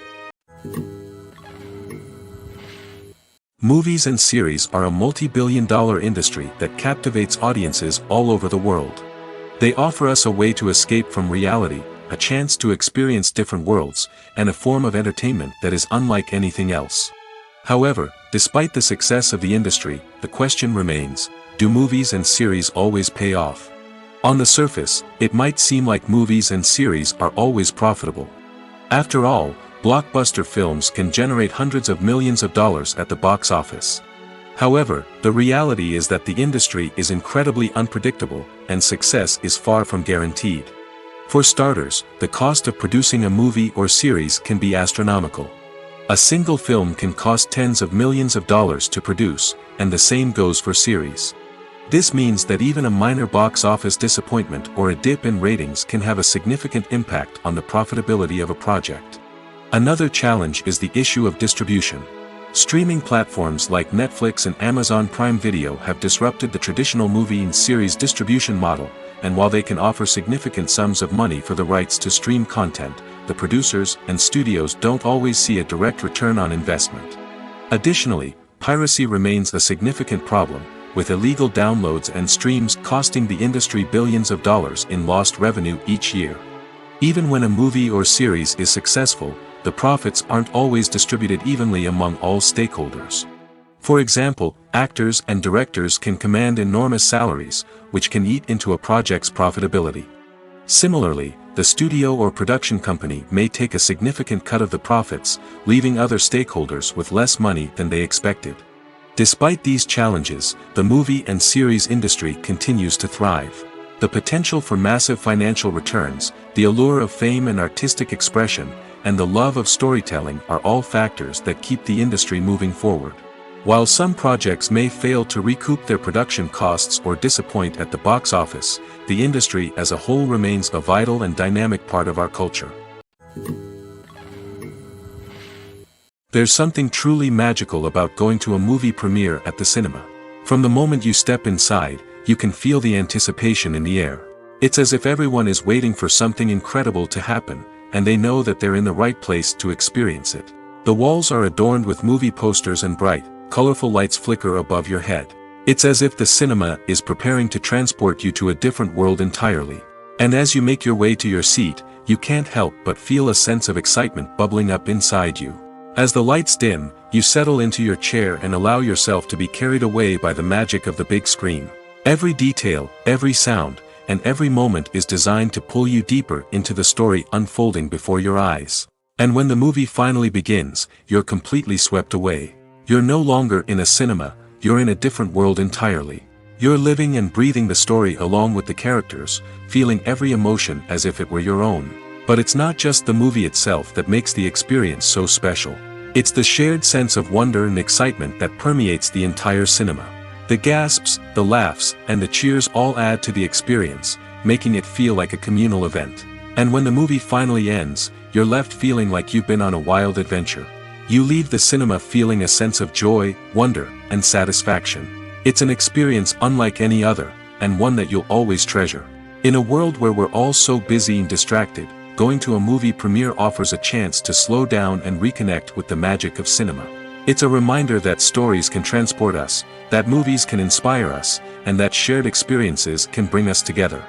Movies and series are a multi-billion-dollar industry that captivates audiences all over the world. They offer us a way to escape from reality, a chance to experience different worlds, and a form of entertainment that is unlike anything else. However, despite the success of the industry, the question remains, do movies and series always pay off? On the surface, it might seem like movies and series are always profitable. After all, blockbuster films can generate hundreds of millions of dollars at the box office. However, the reality is that the industry is incredibly unpredictable, and success is far from guaranteed. For starters, the cost of producing a movie or series can be astronomical. A single film can cost tens of millions of dollars to produce, and the same goes for series. This means that even a minor box office disappointment or a dip in ratings can have a significant impact on the profitability of a project. Another challenge is the issue of distribution. Streaming platforms like Netflix and Amazon Prime Video have disrupted the traditional movie and series distribution model, and while they can offer significant sums of money for the rights to stream content, the producers and studios don't always see a direct return on investment. Additionally, piracy remains a significant problem, with illegal downloads and streams costing the industry billions of dollars in lost revenue each year. Even when a movie or series is successful, the profits aren't always distributed evenly among all stakeholders. For example, actors and directors can command enormous salaries, which can eat into a project's profitability. Similarly, the studio or production company may take a significant cut of the profits, leaving other stakeholders with less money than they expected. Despite these challenges, the movie and series industry continues to thrive. The potential for massive financial returns, the allure of fame and artistic expression, and the love of storytelling are all factors that keep the industry moving forward. While some projects may fail to recoup their production costs or disappoint at the box office, the industry as a whole remains a vital and dynamic part of our culture. There's something truly magical about going to a movie premiere at the cinema. From the moment you step inside, you can feel the anticipation in the air. It's as if everyone is waiting for something incredible to happen, and they know that they're in the right place to experience it. The walls are adorned with movie posters and bright, colorful lights flicker above your head. It's as if the cinema is preparing to transport you to a different world entirely. And as you make your way to your seat, you can't help but feel a sense of excitement bubbling up inside you. As the lights dim, you settle into your chair and allow yourself to be carried away by the magic of the big screen. Every detail, every sound, and every moment is designed to pull you deeper into the story unfolding before your eyes. And when the movie finally begins, you're completely swept away. You're no longer in a cinema, you're in a different world entirely. You're living and breathing the story along with the characters, feeling every emotion as if it were your own. But it's not just the movie itself that makes the experience so special. It's the shared sense of wonder and excitement that permeates the entire cinema. The gasps, the laughs, and the cheers all add to the experience, making it feel like a communal event. And when the movie finally ends, you're left feeling like you've been on a wild adventure. You leave the cinema feeling a sense of joy, wonder, and satisfaction. It's an experience unlike any other, and one that you'll always treasure. In a world where we're all so busy and distracted, going to a movie premiere offers a chance to slow down and reconnect with the magic of cinema. It's a reminder that stories can transport us, that movies can inspire us, and that shared experiences can bring us together.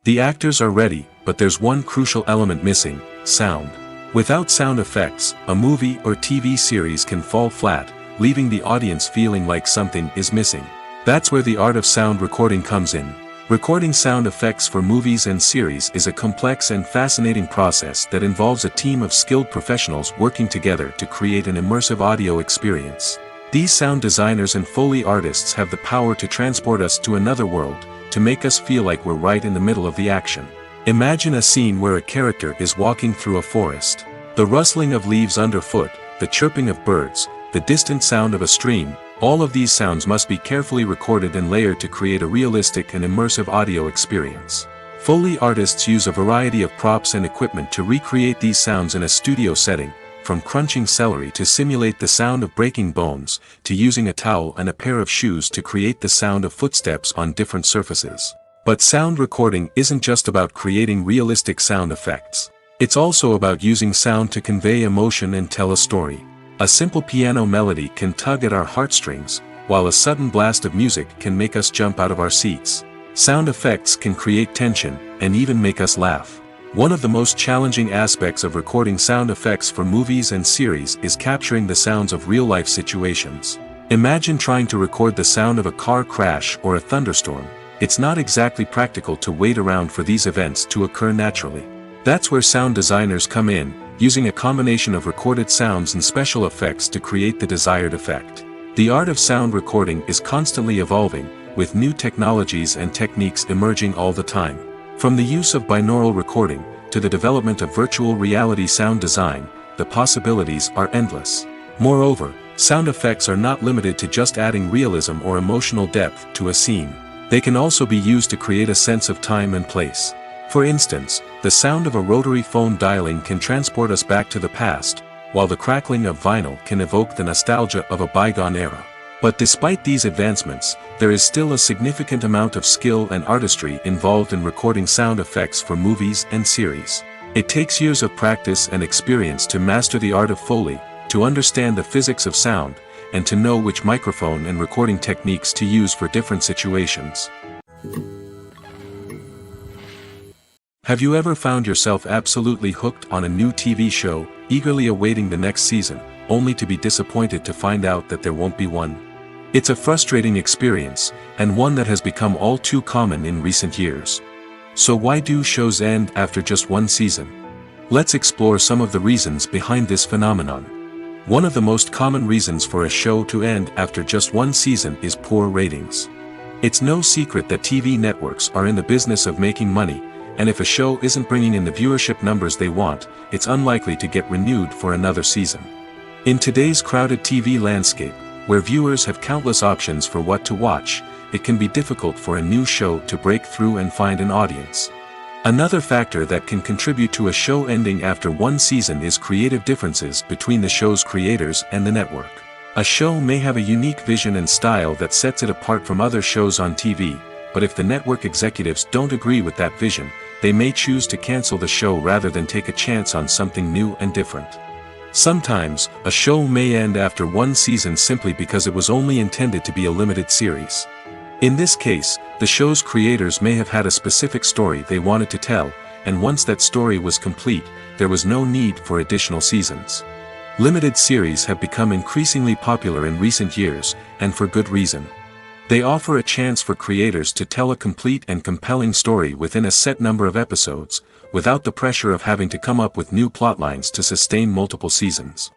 The actors are ready, but there's one crucial element missing: sound. Without sound effects, a movie or TV series can fall flat, leaving the audience feeling like something is missing. That's where the art of sound recording comes in. Recording sound effects for movies and series is a complex and fascinating process that involves a team of skilled professionals working together to create an immersive audio experience. These sound designers and Foley artists have the power to transport us to another world, to make us feel like we're right in the middle of the action. Imagine a scene where a character is walking through a forest. The rustling of leaves underfoot, the chirping of birds, the distant sound of a stream, all of these sounds must be carefully recorded and layered to create a realistic and immersive audio experience. Foley artists use a variety of props and equipment to recreate these sounds in a studio setting, from crunching celery to simulate the sound of breaking bones, to using a towel and a pair of shoes to create the sound of footsteps on different surfaces. But sound recording isn't just about creating realistic sound effects. It's also about using sound to convey emotion and tell a story. A simple piano melody can tug at our heartstrings, while a sudden blast of music can make us jump out of our seats. Sound effects can create tension, and even make us laugh. One of the most challenging aspects of recording sound effects for movies and series is capturing the sounds of real-life situations. Imagine trying to record the sound of a car crash or a thunderstorm. It's not exactly practical to wait around for these events to occur naturally. That's where sound designers come in, using a combination of recorded sounds and special effects to create the desired effect. The art of sound recording is constantly evolving, with new technologies and techniques emerging all the time. From the use of binaural recording, to the development of virtual reality sound design, the possibilities are endless. Moreover, sound effects are not limited to just adding realism or emotional depth to a scene. They can also be used to create a sense of time and place. For instance, the sound of a rotary phone dialing can transport us back to the past, while the crackling of vinyl can evoke the nostalgia of a bygone era. But despite these advancements, there is still a significant amount of skill and artistry involved in recording sound effects for movies and series. It takes years of practice and experience to master the art of Foley, to understand the physics of sound, and to know which microphone and recording techniques to use for different situations. Have you ever found yourself absolutely hooked on a new TV show, eagerly awaiting the next season, only to be disappointed to find out that there won't be one? It's a frustrating experience, and one that has become all too common in recent years. So why do shows end after just one season? Let's explore some of the reasons behind this phenomenon. One of the most common reasons for a show to end after just one season is poor ratings. It's no secret that TV networks are in the business of making money, and if a show isn't bringing in the viewership numbers they want, it's unlikely to get renewed for another season. In today's crowded TV landscape, where viewers have countless options for what to watch, it can be difficult for a new show to break through and find an audience. Another factor that can contribute to a show ending after one season is creative differences between the show's creators and the network. A show may have a unique vision and style that sets it apart from other shows on TV, but if the network executives don't agree with that vision, they may choose to cancel the show rather than take a chance on something new and different. Sometimes, a show may end after one season simply because it was only intended to be a limited series. In this case, the show's creators may have had a specific story they wanted to tell, and once that story was complete, there was no need for additional seasons. Limited series have become increasingly popular in recent years, and for good reason. They offer a chance for creators to tell a complete and compelling story within a set number of episodes, without the pressure of having to come up with new plotlines to sustain multiple seasons.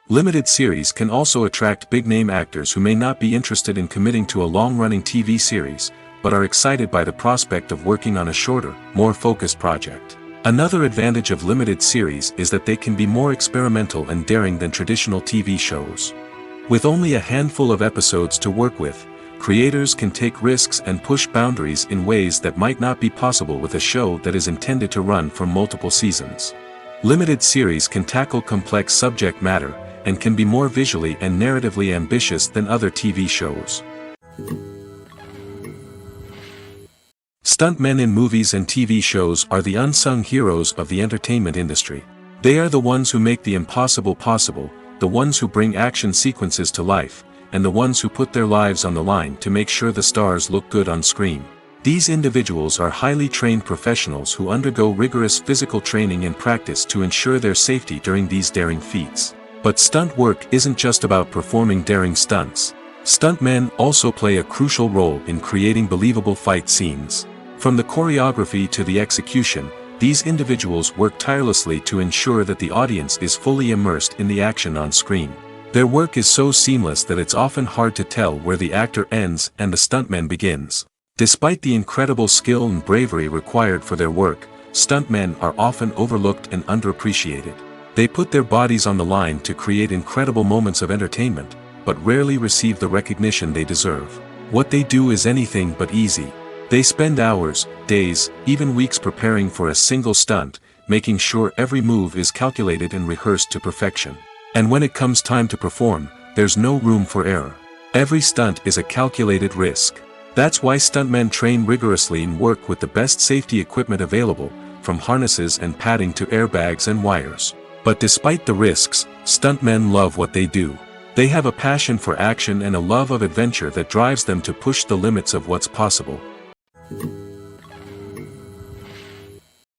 Limited series can also attract big-name actors who may not be interested in committing to a long-running TV series, but are excited by the prospect of working on a shorter, more focused project. Another advantage of limited series is that they can be more experimental and daring than traditional TV shows. With only a handful of episodes to work with, creators can take risks and push boundaries in ways that might not be possible with a show that is intended to run for multiple seasons. Limited series can tackle complex subject matter, and can be more visually and narratively ambitious than other TV shows. Stuntmen in movies and TV shows are the unsung heroes of the entertainment industry. They are the ones who make the impossible possible, the ones who bring action sequences to life, and the ones who put their lives on the line to make sure the stars look good on screen. These individuals are highly trained professionals who undergo rigorous physical training and practice to ensure their safety during these daring feats. But stunt work isn't just about performing daring stunts. Stuntmen also play a crucial role in creating believable fight scenes. From the choreography to the execution, these individuals work tirelessly to ensure that the audience is fully immersed in the action on screen. Their work is so seamless that it's often hard to tell where the actor ends and the stuntman begins. Despite the incredible skill and bravery required for their work, stuntmen are often overlooked and underappreciated. They put their bodies on the line to create incredible moments of entertainment, but rarely receive the recognition they deserve. What they do is anything but easy. They spend hours, days, even weeks preparing for a single stunt, making sure every move is calculated and rehearsed to perfection. And when it comes time to perform, there's no room for error. Every stunt is a calculated risk. That's why stuntmen train rigorously and work with the best safety equipment available, from harnesses and padding to airbags and wires. But despite the risks, stuntmen love what they do. They have a passion for action and a love of adventure that drives them to push the limits of what's possible.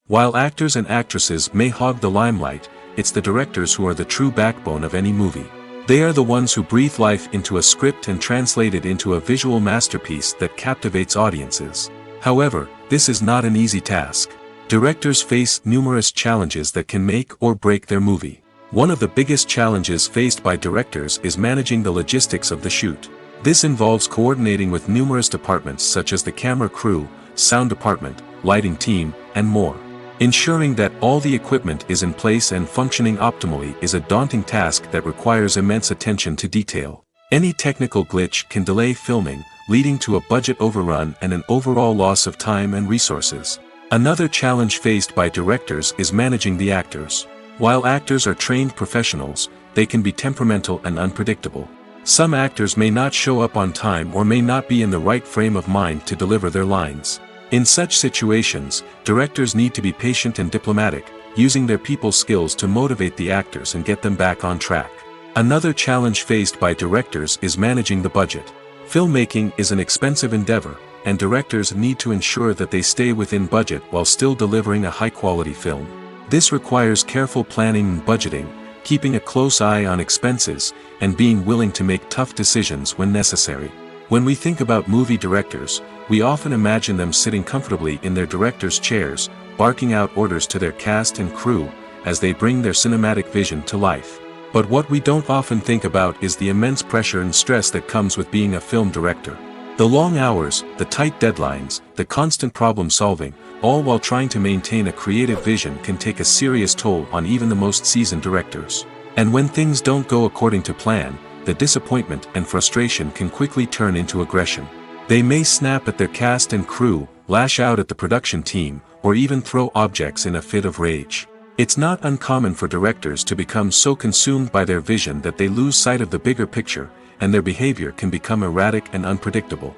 While actors and actresses may hog the limelight, it's the directors who are the true backbone of any movie. They are the ones who breathe life into a script and translate it into a visual masterpiece that captivates audiences. However, this is not an easy task. Directors face numerous challenges that can make or break their movie. One of the biggest challenges faced by directors is managing the logistics of the shoot. This involves coordinating with numerous departments such as the camera crew, sound department, lighting team, and more. Ensuring that all the equipment is in place and functioning optimally is a daunting task that requires immense attention to detail. Any technical glitch can delay filming, leading to a budget overrun and an overall loss of time and resources. Another challenge faced by directors is managing the actors. While actors are trained professionals, they can be temperamental and unpredictable. Some actors may not show up on time or may not be in the right frame of mind to deliver their lines. In such situations, directors need to be patient and diplomatic, using their people skills to motivate the actors and get them back on track. Another challenge faced by directors is managing the budget. Filmmaking is an expensive endeavor, and directors need to ensure that they stay within budget while still delivering a high-quality film. This requires careful planning and budgeting, keeping a close eye on expenses, and being willing to make tough decisions when necessary. When we think about movie directors, we often imagine them sitting comfortably in their director's chairs, barking out orders to their cast and crew, as they bring their cinematic vision to life. But what we don't often think about is the immense pressure and stress that comes with being a film director. The long hours, the tight deadlines, the constant problem solving, all while trying to maintain a creative vision can take a serious toll on even the most seasoned directors. And when things don't go according to plan, the disappointment and frustration can quickly turn into aggression. They may snap at their cast and crew, lash out at the production team, or even throw objects in a fit of rage. It's not uncommon for directors to become so consumed by their vision that they lose sight of the bigger picture, and their behavior can become erratic and unpredictable.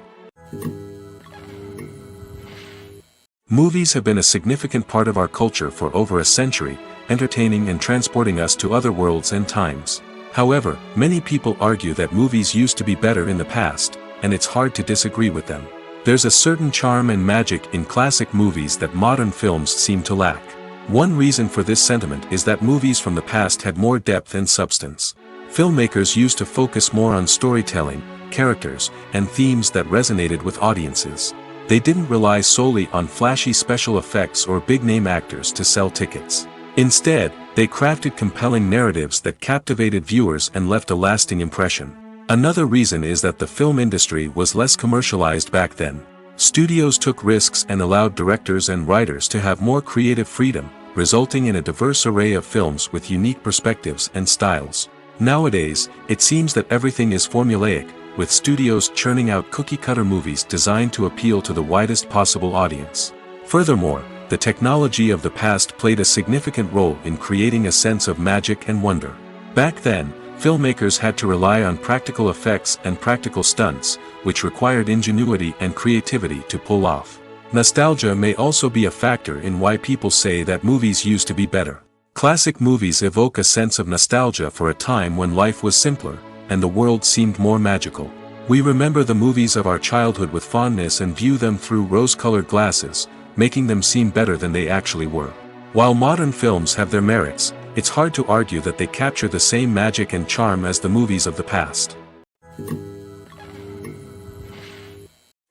Movies have been a significant part of our culture for over a century, entertaining and transporting us to other worlds and times. However, many people argue that movies used to be better in the past, and it's hard to disagree with them. There's a certain charm and magic in classic movies that modern films seem to lack. One reason for this sentiment is that movies from the past had more depth and substance. Filmmakers used to focus more on storytelling, characters, and themes that resonated with audiences. They didn't rely solely on flashy special effects or big-name actors to sell tickets. Instead, they crafted compelling narratives that captivated viewers and left a lasting impression. Another reason is that the film industry was less commercialized back then. Studios took risks and allowed directors and writers to have more creative freedom, resulting in a diverse array of films with unique perspectives and styles. Nowadays, it seems that everything is formulaic, with studios churning out cookie-cutter movies designed to appeal to the widest possible audience. Furthermore, the technology of the past played a significant role in creating a sense of magic and wonder. Back then, filmmakers had to rely on practical effects and practical stunts, which required ingenuity and creativity to pull off. Nostalgia may also be a factor in why people say that movies used to be better. Classic movies evoke a sense of nostalgia for a time when life was simpler, and the world seemed more magical. We remember the movies of our childhood with fondness and view them through rose-colored glasses, making them seem better than they actually were. While modern films have their merits, it's hard to argue that they capture the same magic and charm as the movies of the past.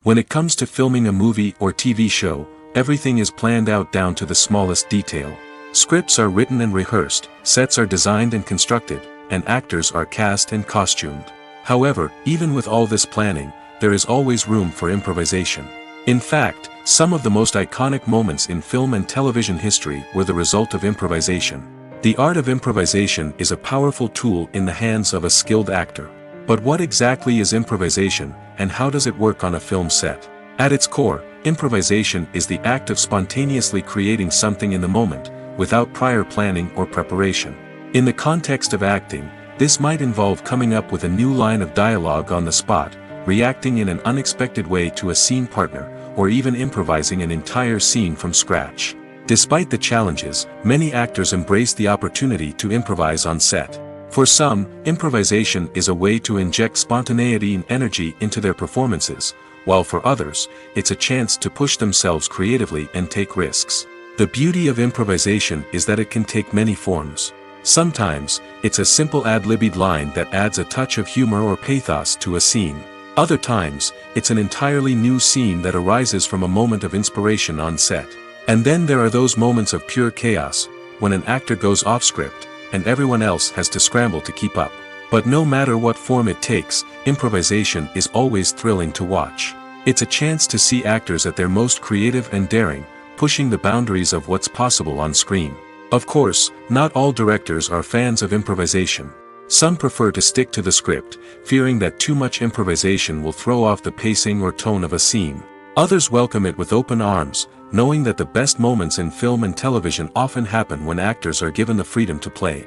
When it comes to filming a movie or TV show, everything is planned out down to the smallest detail. Scripts are written and rehearsed, sets are designed and constructed, and actors are cast and costumed. However, even with all this planning, there is always room for improvisation. In fact, some of the most iconic moments in film and television history were the result of improvisation. The art of improvisation is a powerful tool in the hands of a skilled actor. But what exactly is improvisation, and how does it work on a film set? At its core, improvisation is the act of spontaneously creating something in the moment, without prior planning or preparation. In the context of acting, this might involve coming up with a new line of dialogue on the spot, reacting in an unexpected way to a scene partner, or even improvising an entire scene from scratch. Despite the challenges, many actors embrace the opportunity to improvise on set. For some, improvisation is a way to inject spontaneity and energy into their performances, while for others, it's a chance to push themselves creatively and take risks. The beauty of improvisation is that it can take many forms. Sometimes, it's a simple ad-libbed line that adds a touch of humor or pathos to a scene. Other times, it's an entirely new scene that arises from a moment of inspiration on set. And then there are those moments of pure chaos, when an actor goes off script, and everyone else has to scramble to keep up. But no matter what form it takes, improvisation is always thrilling to watch. It's a chance to see actors at their most creative and daring, pushing the boundaries of what's possible on screen. Of course, not all directors are fans of improvisation. Some prefer to stick to the script, fearing that too much improvisation will throw off the pacing or tone of a scene. Others welcome it with open arms, knowing that the best moments in film and television often happen when actors are given the freedom to play.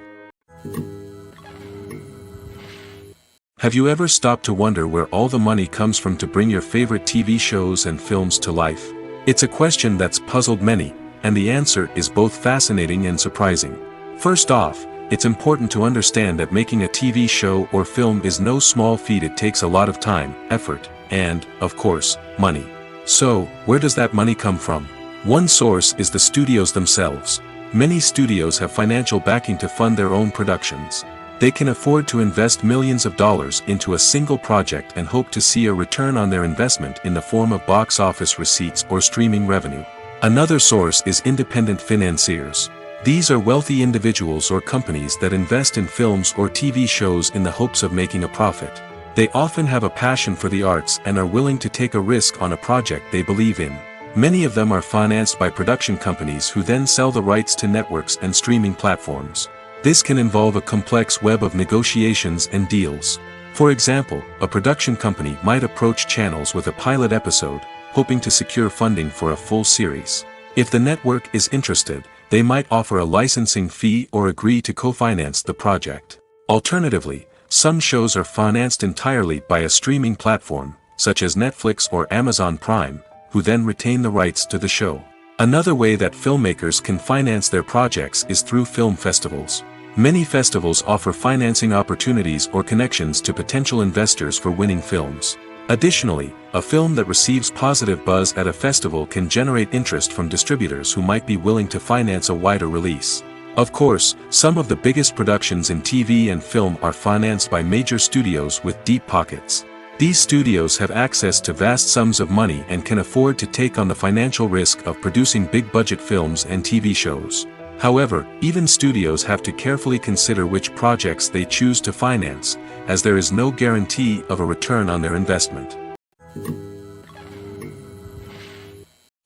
Have you ever stopped to wonder where all the money comes from to bring your favorite TV shows and films to life? It's a question that's puzzled many, and the answer is both fascinating and surprising. First off, it's important to understand that making a TV show or film is no small feat. It takes a lot of time, effort, and, of course, money. So, where does that money come from? One source is the studios themselves. Many studios have financial backing to fund their own productions. They can afford to invest millions of dollars into a single project and hope to see a return on their investment in the form of box office receipts or streaming revenue. Another source is independent financiers. These are wealthy individuals or companies that invest in films or TV shows in the hopes of making a profit. They often have a passion for the arts and are willing to take a risk on a project they believe in. Many of them are financed by production companies who then sell the rights to networks and streaming platforms. This can involve a complex web of negotiations and deals. For example, a production company might approach channels with a pilot episode, hoping to secure funding for a full series. If the network is interested, they might offer a licensing fee or agree to co-finance the project. Alternatively, some shows are financed entirely by a streaming platform, such as Netflix or Amazon Prime, who then retain the rights to the show. Another way that filmmakers can finance their projects is through film festivals. Many festivals offer financing opportunities or connections to potential investors for winning films. Additionally, a film that receives positive buzz at a festival can generate interest from distributors who might be willing to finance a wider release. Of course, some of the biggest productions in TV and film are financed by major studios with deep pockets. These studios have access to vast sums of money and can afford to take on the financial risk of producing big-budget films and TV shows. However, even studios have to carefully consider which projects they choose to finance, as there is no guarantee of a return on their investment.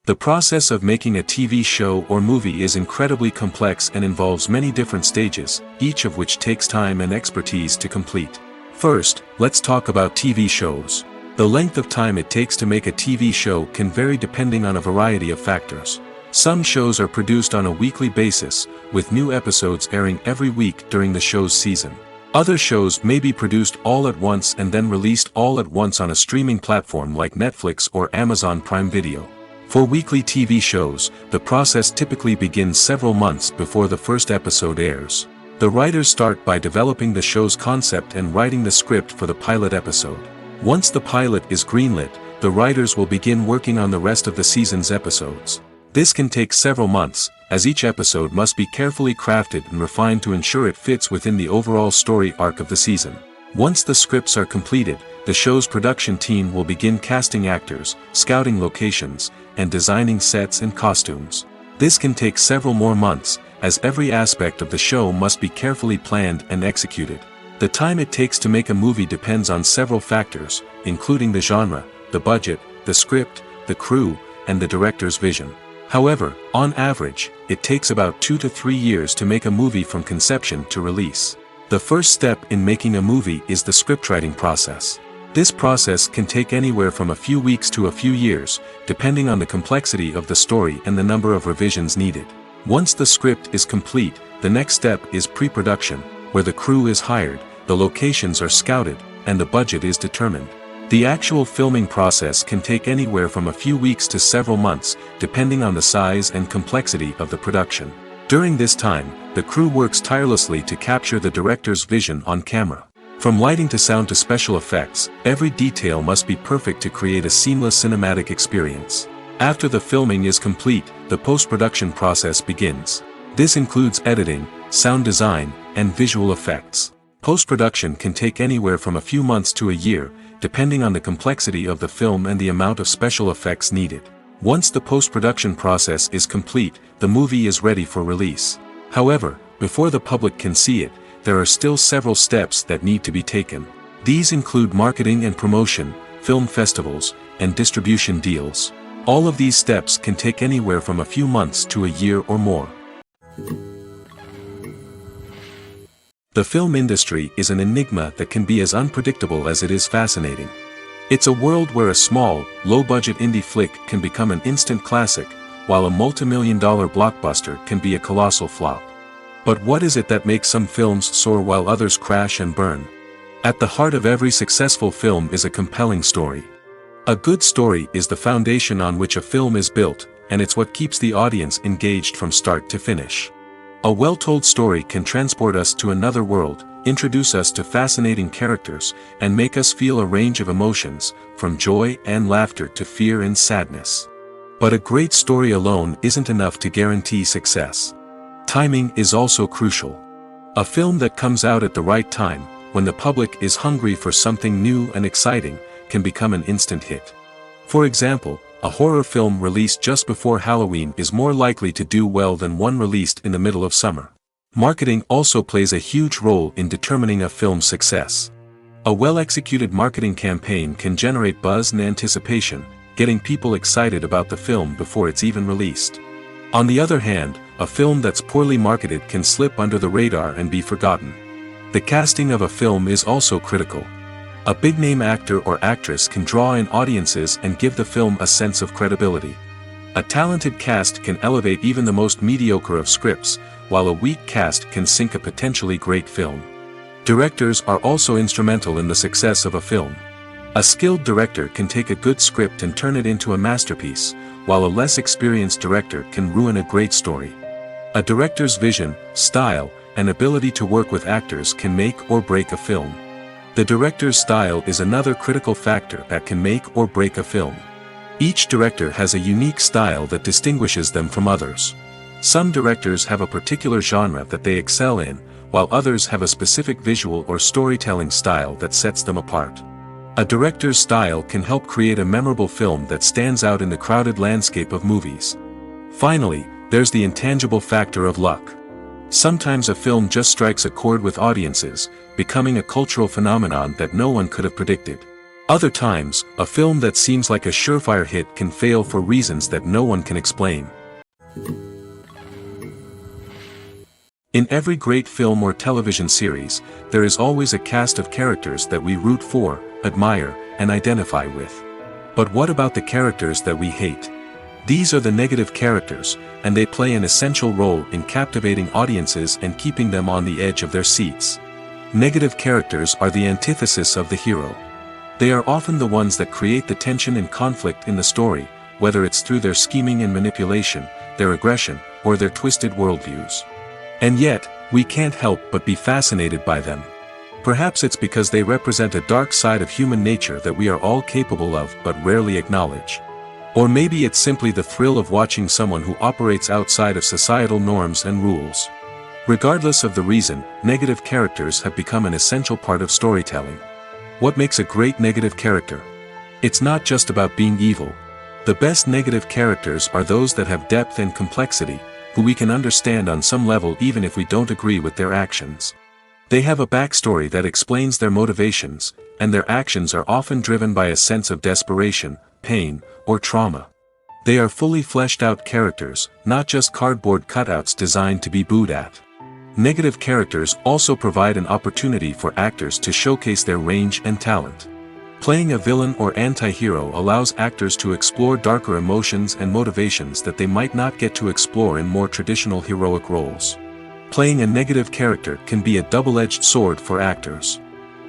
The process of making a TV show or movie is incredibly complex and involves many different stages, each of which takes time and expertise to complete. First, let's talk about TV shows. The length of time it takes to make a TV show can vary depending on a variety of factors. Some shows are produced on a weekly basis, with new episodes airing every week during the show's season. Other shows may be produced all at once and then released all at once on a streaming platform like Netflix or Amazon Prime Video. For weekly TV shows, the process typically begins several months before the first episode airs. The writers start by developing the show's concept and writing the script for the pilot episode. Once the pilot is greenlit, the writers will begin working on the rest of the season's episodes. This can take several months, as each episode must be carefully crafted and refined to ensure it fits within the overall story arc of the season. Once the scripts are completed, the show's production team will begin casting actors, scouting locations, and designing sets and costumes. This can take several more months, as every aspect of the show must be carefully planned and executed. The time it takes to make a movie depends on several factors, including the genre, the budget, the script, the crew, and the director's vision. However, on average, it takes about 2 to 3 years to make a movie from conception to release. The first step in making a movie is the scriptwriting process. This process can take anywhere from a few weeks to a few years, depending on the complexity of the story and the number of revisions needed. Once the script is complete, the next step is pre-production, where the crew is hired, the locations are scouted, and the budget is determined. The actual filming process can take anywhere from a few weeks to several months, depending on the size and complexity of the production. During this time, the crew works tirelessly to capture the director's vision on camera. From lighting to sound to special effects, every detail must be perfect to create a seamless cinematic experience. After the filming is complete, the post-production process begins. This includes editing, sound design, and visual effects. Post-production can take anywhere from a few months to a year, depending on the complexity of the film and the amount of special effects needed. Once the post-production process is complete, the movie is ready for release. However, before the public can see it, there are still several steps that need to be taken. These include marketing and promotion, film festivals, and distribution deals. All of these steps can take anywhere from a few months to a year or more. The film industry is an enigma that can be as unpredictable as it is fascinating. It's a world where a small, low-budget indie flick can become an instant classic, while a multi-million-dollar blockbuster can be a colossal flop. But what is it that makes some films soar while others crash and burn? At the heart of every successful film is a compelling story. A good story is the foundation on which a film is built, and it's what keeps the audience engaged from start to finish. A well-told story can transport us to another world, introduce us to fascinating characters, and make us feel a range of emotions, from joy and laughter to fear and sadness. But a great story alone isn't enough to guarantee success. Timing is also crucial. A film that comes out at the right time, when the public is hungry for something new and exciting, can become an instant hit. For example, a horror film released just before Halloween is more likely to do well than one released in the middle of summer. Marketing also plays a huge role in determining a film's success. A well-executed marketing campaign can generate buzz and anticipation, getting people excited about the film before it's even released. On the other hand, a film that's poorly marketed can slip under the radar and be forgotten. The casting of a film is also critical. A big-name actor or actress can draw in audiences and give the film a sense of credibility. A talented cast can elevate even the most mediocre of scripts, while a weak cast can sink a potentially great film. Directors are also instrumental in the success of a film. A skilled director can take a good script and turn it into a masterpiece, while a less experienced director can ruin a great story. A director's vision, style, and ability to work with actors can make or break a film. The director's style is another critical factor that can make or break a film. Each director has a unique style that distinguishes them from others. Some directors have a particular genre that they excel in, while others have a specific visual or storytelling style that sets them apart. A director's style can help create a memorable film that stands out in the crowded landscape of movies. Finally, there's the intangible factor of luck. Sometimes a film just strikes a chord with audiences, becoming a cultural phenomenon that no one could have predicted. Other times, a film that seems like a surefire hit can fail for reasons that no one can explain. In every great film or television series, there is always a cast of characters that we root for, admire, and identify with. But what about the characters that we hate? These are the negative characters, and they play an essential role in captivating audiences and keeping them on the edge of their seats. Negative characters are the antithesis of the hero. They are often the ones that create the tension and conflict in the story, whether it's through their scheming and manipulation, their aggression, or their twisted worldviews. And yet, we can't help but be fascinated by them. Perhaps it's because they represent a dark side of human nature that we are all capable of but rarely acknowledge. Or maybe it's simply the thrill of watching someone who operates outside of societal norms and rules. Regardless of the reason, negative characters have become an essential part of storytelling. What makes a great negative character? It's not just about being evil. The best negative characters are those that have depth and complexity, who we can understand on some level even if we don't agree with their actions. They have a backstory that explains their motivations, and their actions are often driven by a sense of desperation, pain, or trauma. They are fully fleshed out characters, not just cardboard cutouts designed to be booed at. Negative characters also provide an opportunity for actors to showcase their range and talent. Playing a villain or anti-hero allows actors to explore darker emotions and motivations that they might not get to explore in more traditional heroic roles. Playing a negative character can be a double-edged sword for actors.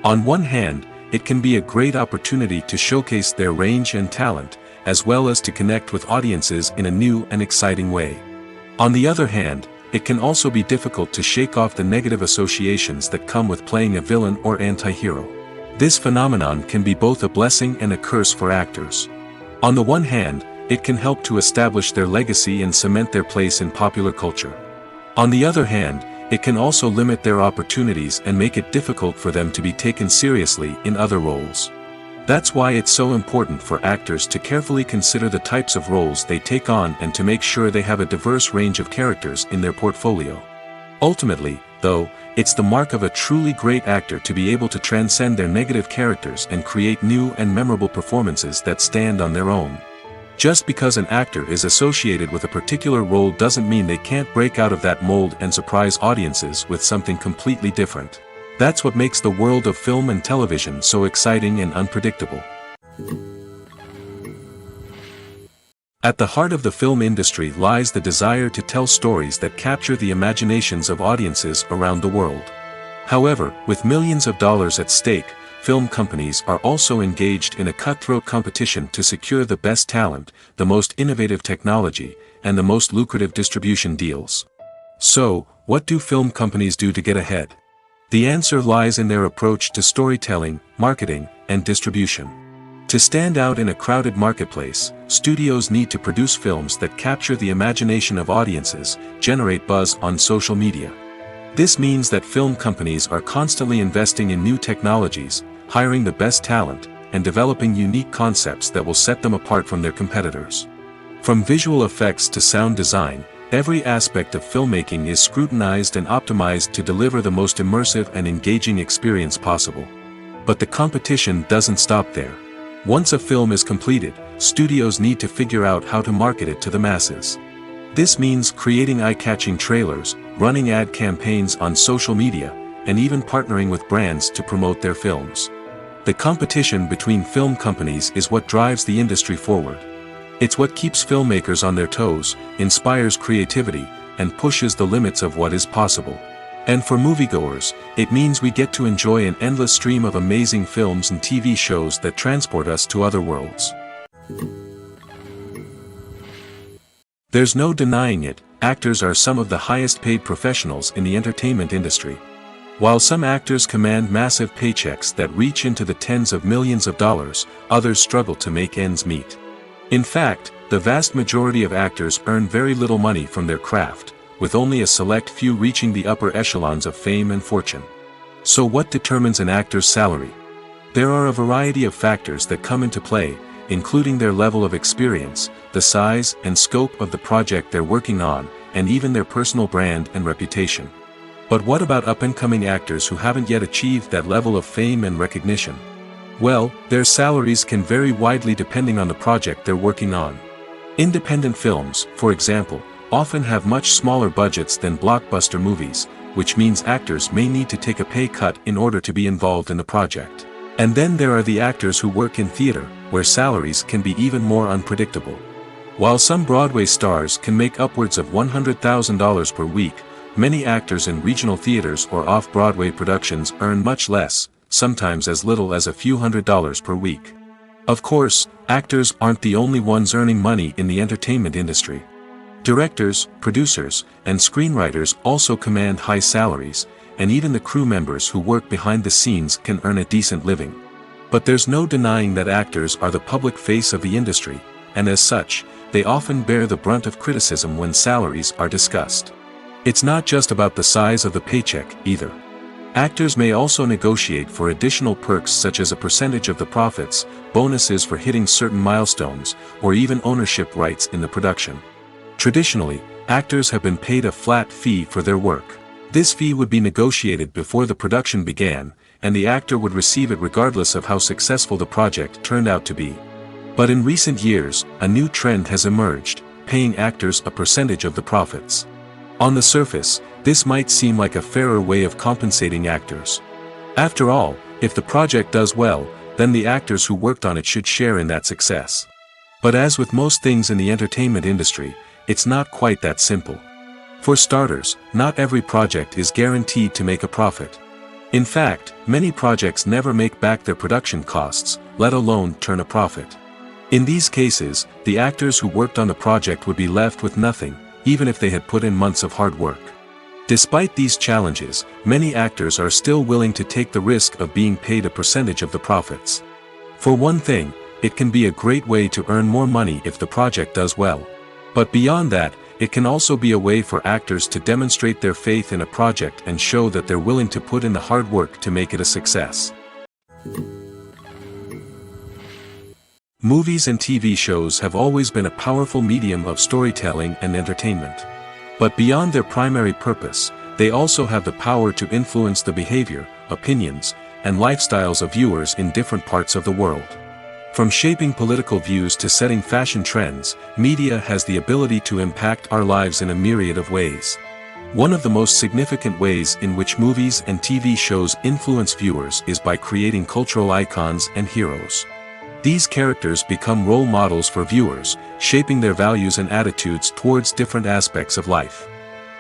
On one hand, it can be a great opportunity to showcase their range and talent, as well as to connect with audiences in a new and exciting way. On the other hand, it can also be difficult to shake off the negative associations that come with playing a villain or anti-hero. This phenomenon can be both a blessing and a curse for actors. On the one hand, it can help to establish their legacy and cement their place in popular culture. On the other hand, it can also limit their opportunities and make it difficult for them to be taken seriously in other roles. That's why it's so important for actors to carefully consider the types of roles they take on and to make sure they have a diverse range of characters in their portfolio. Ultimately, though, it's the mark of a truly great actor to be able to transcend their negative characters and create new and memorable performances that stand on their own. Just because an actor is associated with a particular role doesn't mean they can't break out of that mold and surprise audiences with something completely different. That's what makes the world of film and television so exciting and unpredictable. At the heart of the film industry lies the desire to tell stories that capture the imaginations of audiences around the world. However, with millions of dollars at stake, film companies are also engaged in a cutthroat competition to secure the best talent, the most innovative technology, and the most lucrative distribution deals. So, what do film companies do to get ahead? The answer lies in their approach to storytelling, marketing, and distribution. To stand out in a crowded marketplace, studios need to produce films that capture the imagination of audiences, generate buzz on social media. This means that film companies are constantly investing in new technologies, hiring the best talent, and developing unique concepts that will set them apart from their competitors. From visual effects to sound design, every aspect of filmmaking is scrutinized and optimized to deliver the most immersive and engaging experience possible. But the competition doesn't stop there. Once a film is completed, studios need to figure out how to market it to the masses. This means creating eye-catching trailers, running ad campaigns on social media, and even partnering with brands to promote their films. The competition between film companies is what drives the industry forward. It's what keeps filmmakers on their toes, inspires creativity, and pushes the limits of what is possible. And for moviegoers, it means we get to enjoy an endless stream of amazing films and TV shows that transport us to other worlds. There's no denying it, actors are some of the highest paid professionals in the entertainment industry. While some actors command massive paychecks that reach into the tens of millions of dollars, others struggle to make ends meet. In fact, the vast majority of actors earn very little money from their craft, with only a select few reaching the upper echelons of fame and fortune. So what determines an actor's salary? There are a variety of factors that come into play, including their level of experience, the size and scope of the project they're working on, and even their personal brand and reputation. But what about up-and-coming actors who haven't yet achieved that level of fame and recognition? Well, their salaries can vary widely depending on the project they're working on. Independent films, for example, often have much smaller budgets than blockbuster movies, which means actors may need to take a pay cut in order to be involved in the project. And then there are the actors who work in theater, where salaries can be even more unpredictable. While some Broadway stars can make upwards of $100,000 per week, many actors in regional theaters or off-Broadway productions earn much less, sometimes as little as a few $100s per week. Of course, actors aren't the only ones earning money in the entertainment industry. Directors, producers, and screenwriters also command high salaries, and even the crew members who work behind the scenes can earn a decent living. But there's no denying that actors are the public face of the industry, and as such, they often bear the brunt of criticism when salaries are discussed. It's not just about the size of the paycheck, either. Actors may also negotiate for additional perks such as a percentage of the profits, bonuses for hitting certain milestones, or even ownership rights in the production. Traditionally, actors have been paid a flat fee for their work. This fee would be negotiated before the production began, and the actor would receive it regardless of how successful the project turned out to be. But in recent years, a new trend has emerged, paying actors a percentage of the profits. On the surface, this might seem like a fairer way of compensating actors. After all, if the project does well, then the actors who worked on it should share in that success. But as with most things in the entertainment industry, it's not quite that simple. For starters, not every project is guaranteed to make a profit. In fact, many projects never make back their production costs, let alone turn a profit. In these cases, the actors who worked on the project would be left with nothing, even if they had put in months of hard work. Despite these challenges, many actors are still willing to take the risk of being paid a percentage of the profits. For one thing, it can be a great way to earn more money if the project does well. But beyond that, it can also be a way for actors to demonstrate their faith in a project and show that they're willing to put in the hard work to make it a success. Movies and TV shows have always been a powerful medium of storytelling and entertainment. But beyond their primary purpose, they also have the power to influence the behavior, opinions, and lifestyles of viewers in different parts of the world. From shaping political views to setting fashion trends, media has the ability to impact our lives in a myriad of ways. One of the most significant ways in which movies and TV shows influence viewers is by creating cultural icons and heroes. These characters become role models for viewers, shaping their values and attitudes towards different aspects of life.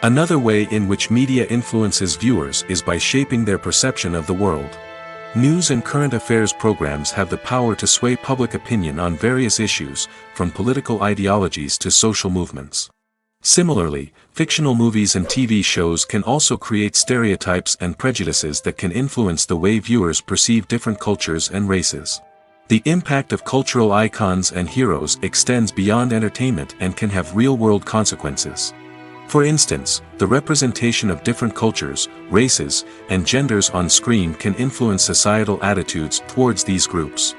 Another way in which media influences viewers is by shaping their perception of the world. News and current affairs programs have the power to sway public opinion on various issues, from political ideologies to social movements. Similarly, fictional movies and TV shows can also create stereotypes and prejudices that can influence the way viewers perceive different cultures and races. The impact of cultural icons and heroes extends beyond entertainment and can have real-world consequences. For instance, the representation of different cultures, races, and genders on screen can influence societal attitudes towards these groups.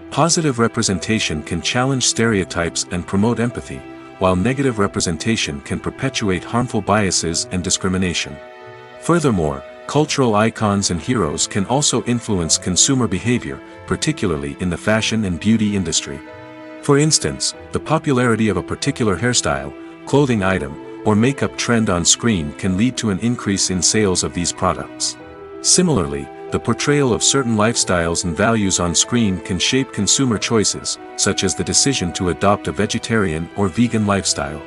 Positive representation can challenge stereotypes and promote empathy, while negative representation can perpetuate harmful biases and discrimination. Furthermore, cultural icons and heroes can also influence consumer behavior, particularly in the fashion and beauty industry. For instance, the popularity of a particular hairstyle, clothing item, or makeup trend on screen can lead to an increase in sales of these products. Similarly, the portrayal of certain lifestyles and values on screen can shape consumer choices, such as the decision to adopt a vegetarian or vegan lifestyle.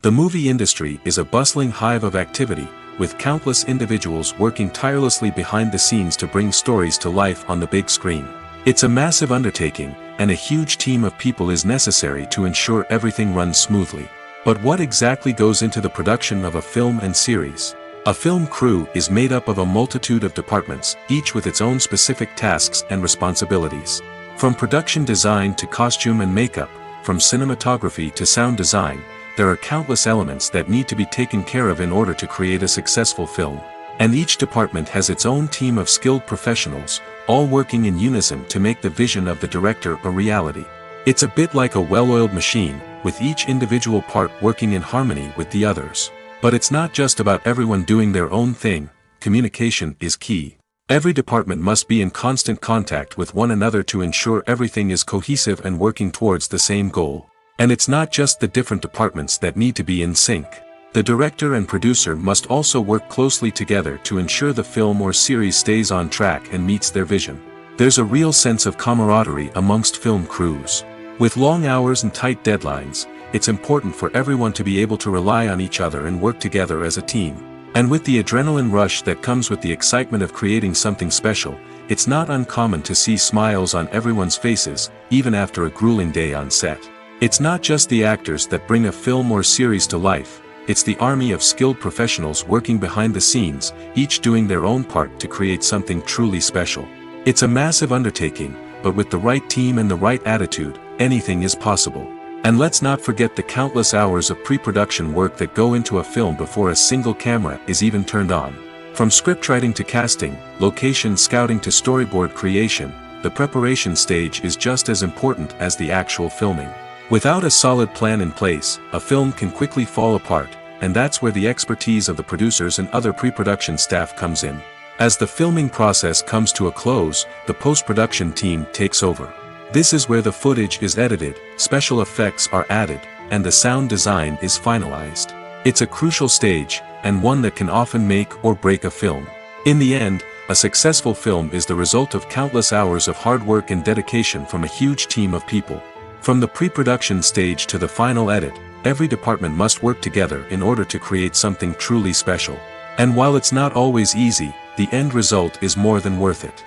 The movie industry is a bustling hive of activity, with countless individuals working tirelessly behind the scenes to bring stories to life on the big screen. It's a massive undertaking, and a huge team of people is necessary to ensure everything runs smoothly. But what exactly goes into the production of a film and series? A film crew is made up of a multitude of departments, each with its own specific tasks and responsibilities. From production design to costume and makeup, from cinematography to sound design, there are countless elements that need to be taken care of in order to create a successful film. And each department has its own team of skilled professionals, all working in unison to make the vision of the director a reality. It's a bit like a well-oiled machine, with each individual part working in harmony with the others. But it's not just about everyone doing their own thing. Communication is key. Every department must be in constant contact with one another to ensure everything is cohesive and working towards the same goal. And it's not just the different departments that need to be in sync. The director and producer must also work closely together to ensure the film or series stays on track and meets their vision. There's a real sense of camaraderie amongst film crews. With long hours and tight deadlines, it's important for everyone to be able to rely on each other and work together as a team. And with the adrenaline rush that comes with the excitement of creating something special, it's not uncommon to see smiles on everyone's faces, even after a grueling day on set. It's not just the actors that bring a film or series to life, it's the army of skilled professionals working behind the scenes, each doing their own part to create something truly special. It's a massive undertaking, but with the right team and the right attitude, anything is possible. And let's not forget the countless hours of pre-production work that go into a film before a single camera is even turned on. From scriptwriting to casting, location scouting to storyboard creation, the preparation stage is just as important as the actual filming. Without a solid plan in place, a film can quickly fall apart, and that's where the expertise of the producers and other pre-production staff comes in. As the filming process comes to a close, the post-production team takes over. This is where the footage is edited, special effects are added, and the sound design is finalized. It's a crucial stage, and one that can often make or break a film. In the end, a successful film is the result of countless hours of hard work and dedication from a huge team of people. From the pre-production stage to the final edit, every department must work together in order to create something truly special. And while it's not always easy, the end result is more than worth it.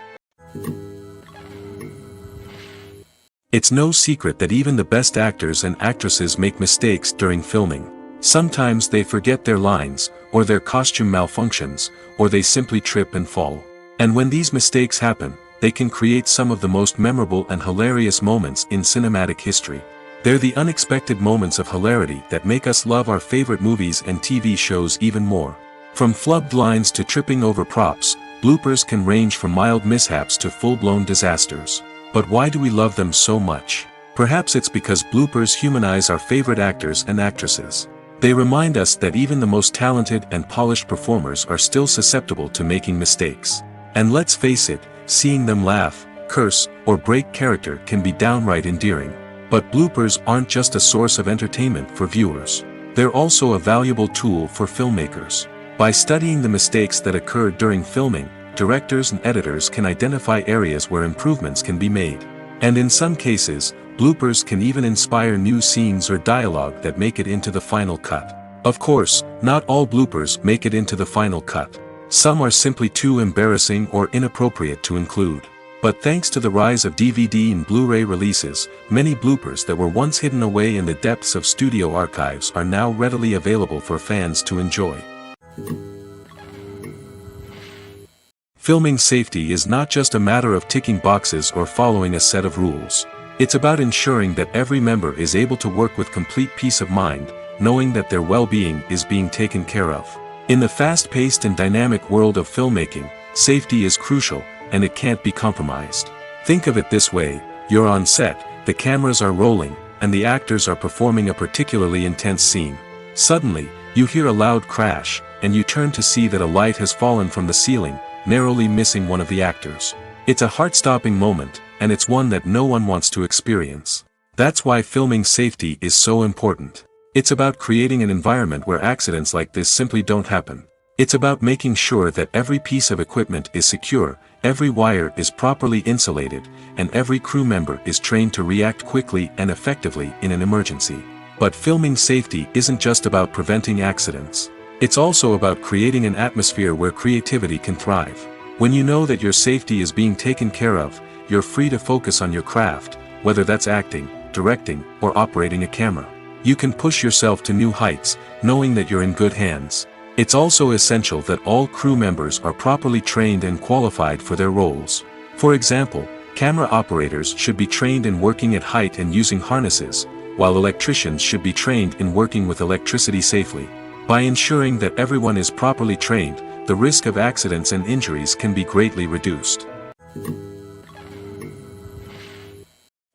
It's no secret that even the best actors and actresses make mistakes during filming. Sometimes they forget their lines, or their costume malfunctions, or they simply trip and fall. And when these mistakes happen, they can create some of the most memorable and hilarious moments in cinematic history. They're the unexpected moments of hilarity that make us love our favorite movies and TV shows even more. From flubbed lines to tripping over props, bloopers can range from mild mishaps to full-blown disasters. But why do we love them so much? Perhaps it's because bloopers humanize our favorite actors and actresses. They remind us that even the most talented and polished performers are still susceptible to making mistakes. And let's face it, seeing them laugh, curse, or break character can be downright endearing. But bloopers aren't just a source of entertainment for viewers. They're also a valuable tool for filmmakers. By studying the mistakes that occurred during filming, directors and editors can identify areas where improvements can be made. And in some cases, bloopers can even inspire new scenes or dialogue that make it into the final cut. Of course, not all bloopers make it into the final cut. Some are simply too embarrassing or inappropriate to include. But thanks to the rise of DVD and Blu-ray releases, many bloopers that were once hidden away in the depths of studio archives are now readily available for fans to enjoy. Filming safety is not just a matter of ticking boxes or following a set of rules. It's about ensuring that every member is able to work with complete peace of mind, knowing that their well-being is being taken care of. In the fast-paced and dynamic world of filmmaking, safety is crucial, and it can't be compromised. Think of it this way, you're on set, the cameras are rolling, and the actors are performing a particularly intense scene. Suddenly, you hear a loud crash, and you turn to see that a light has fallen from the ceiling, narrowly missing one of the actors. It's a heart-stopping moment, and it's one that no one wants to experience. That's why filming safety is so important. It's about creating an environment where accidents like this simply don't happen. It's about making sure that every piece of equipment is secure, every wire is properly insulated, and every crew member is trained to react quickly and effectively in an emergency. But filming safety isn't just about preventing accidents. It's also about creating an atmosphere where creativity can thrive. When you know that your safety is being taken care of, you're free to focus on your craft, whether that's acting, directing, or operating a camera. You can push yourself to new heights, knowing that you're in good hands. It's also essential that all crew members are properly trained and qualified for their roles. For example, camera operators should be trained in working at height and using harnesses, while electricians should be trained in working with electricity safely. By ensuring that everyone is properly trained, the risk of accidents and injuries can be greatly reduced.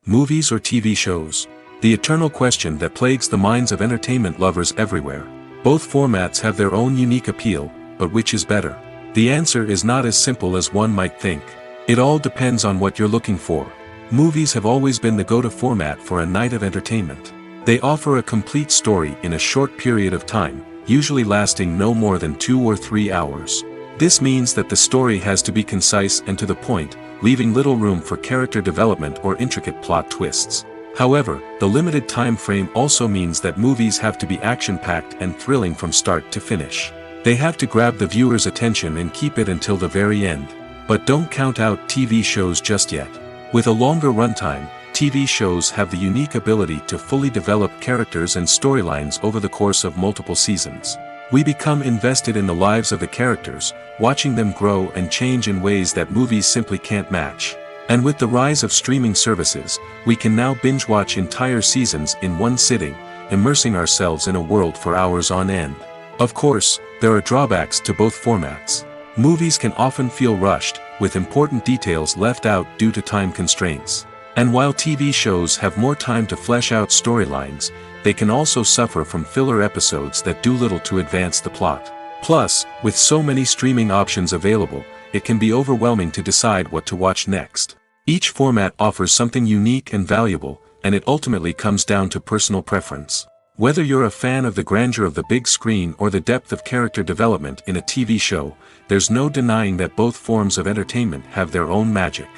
Movies or TV shows? The eternal question that plagues the minds of entertainment lovers everywhere. Both formats have their own unique appeal, but which is better? The answer is not as simple as one might think. It all depends on what you're looking for. Movies have always been the go-to format for a night of entertainment. They offer a complete story in a short period of time, usually lasting no more than 2 or 3 hours. This means that the story has to be concise and to the point, leaving little room for character development or intricate plot twists. However, the limited time frame also means that movies have to be action-packed and thrilling from start to finish. They have to grab the viewer's attention and keep it until the very end. But don't count out TV shows just yet. With a longer runtime, TV shows have the unique ability to fully develop characters and storylines over the course of multiple seasons. We become invested in the lives of the characters, watching them grow and change in ways that movies simply can't match. And with the rise of streaming services, we can now binge-watch entire seasons in one sitting, immersing ourselves in a world for hours on end. Of course, there are drawbacks to both formats. Movies can often feel rushed, with important details left out due to time constraints. And while TV shows have more time to flesh out storylines, they can also suffer from filler episodes that do little to advance the plot. Plus, with so many streaming options available, it can be overwhelming to decide what to watch next. Each format offers something unique and valuable, and it ultimately comes down to personal preference. Whether you're a fan of the grandeur of the big screen or the depth of character development in a TV show, there's no denying that both forms of entertainment have their own magic.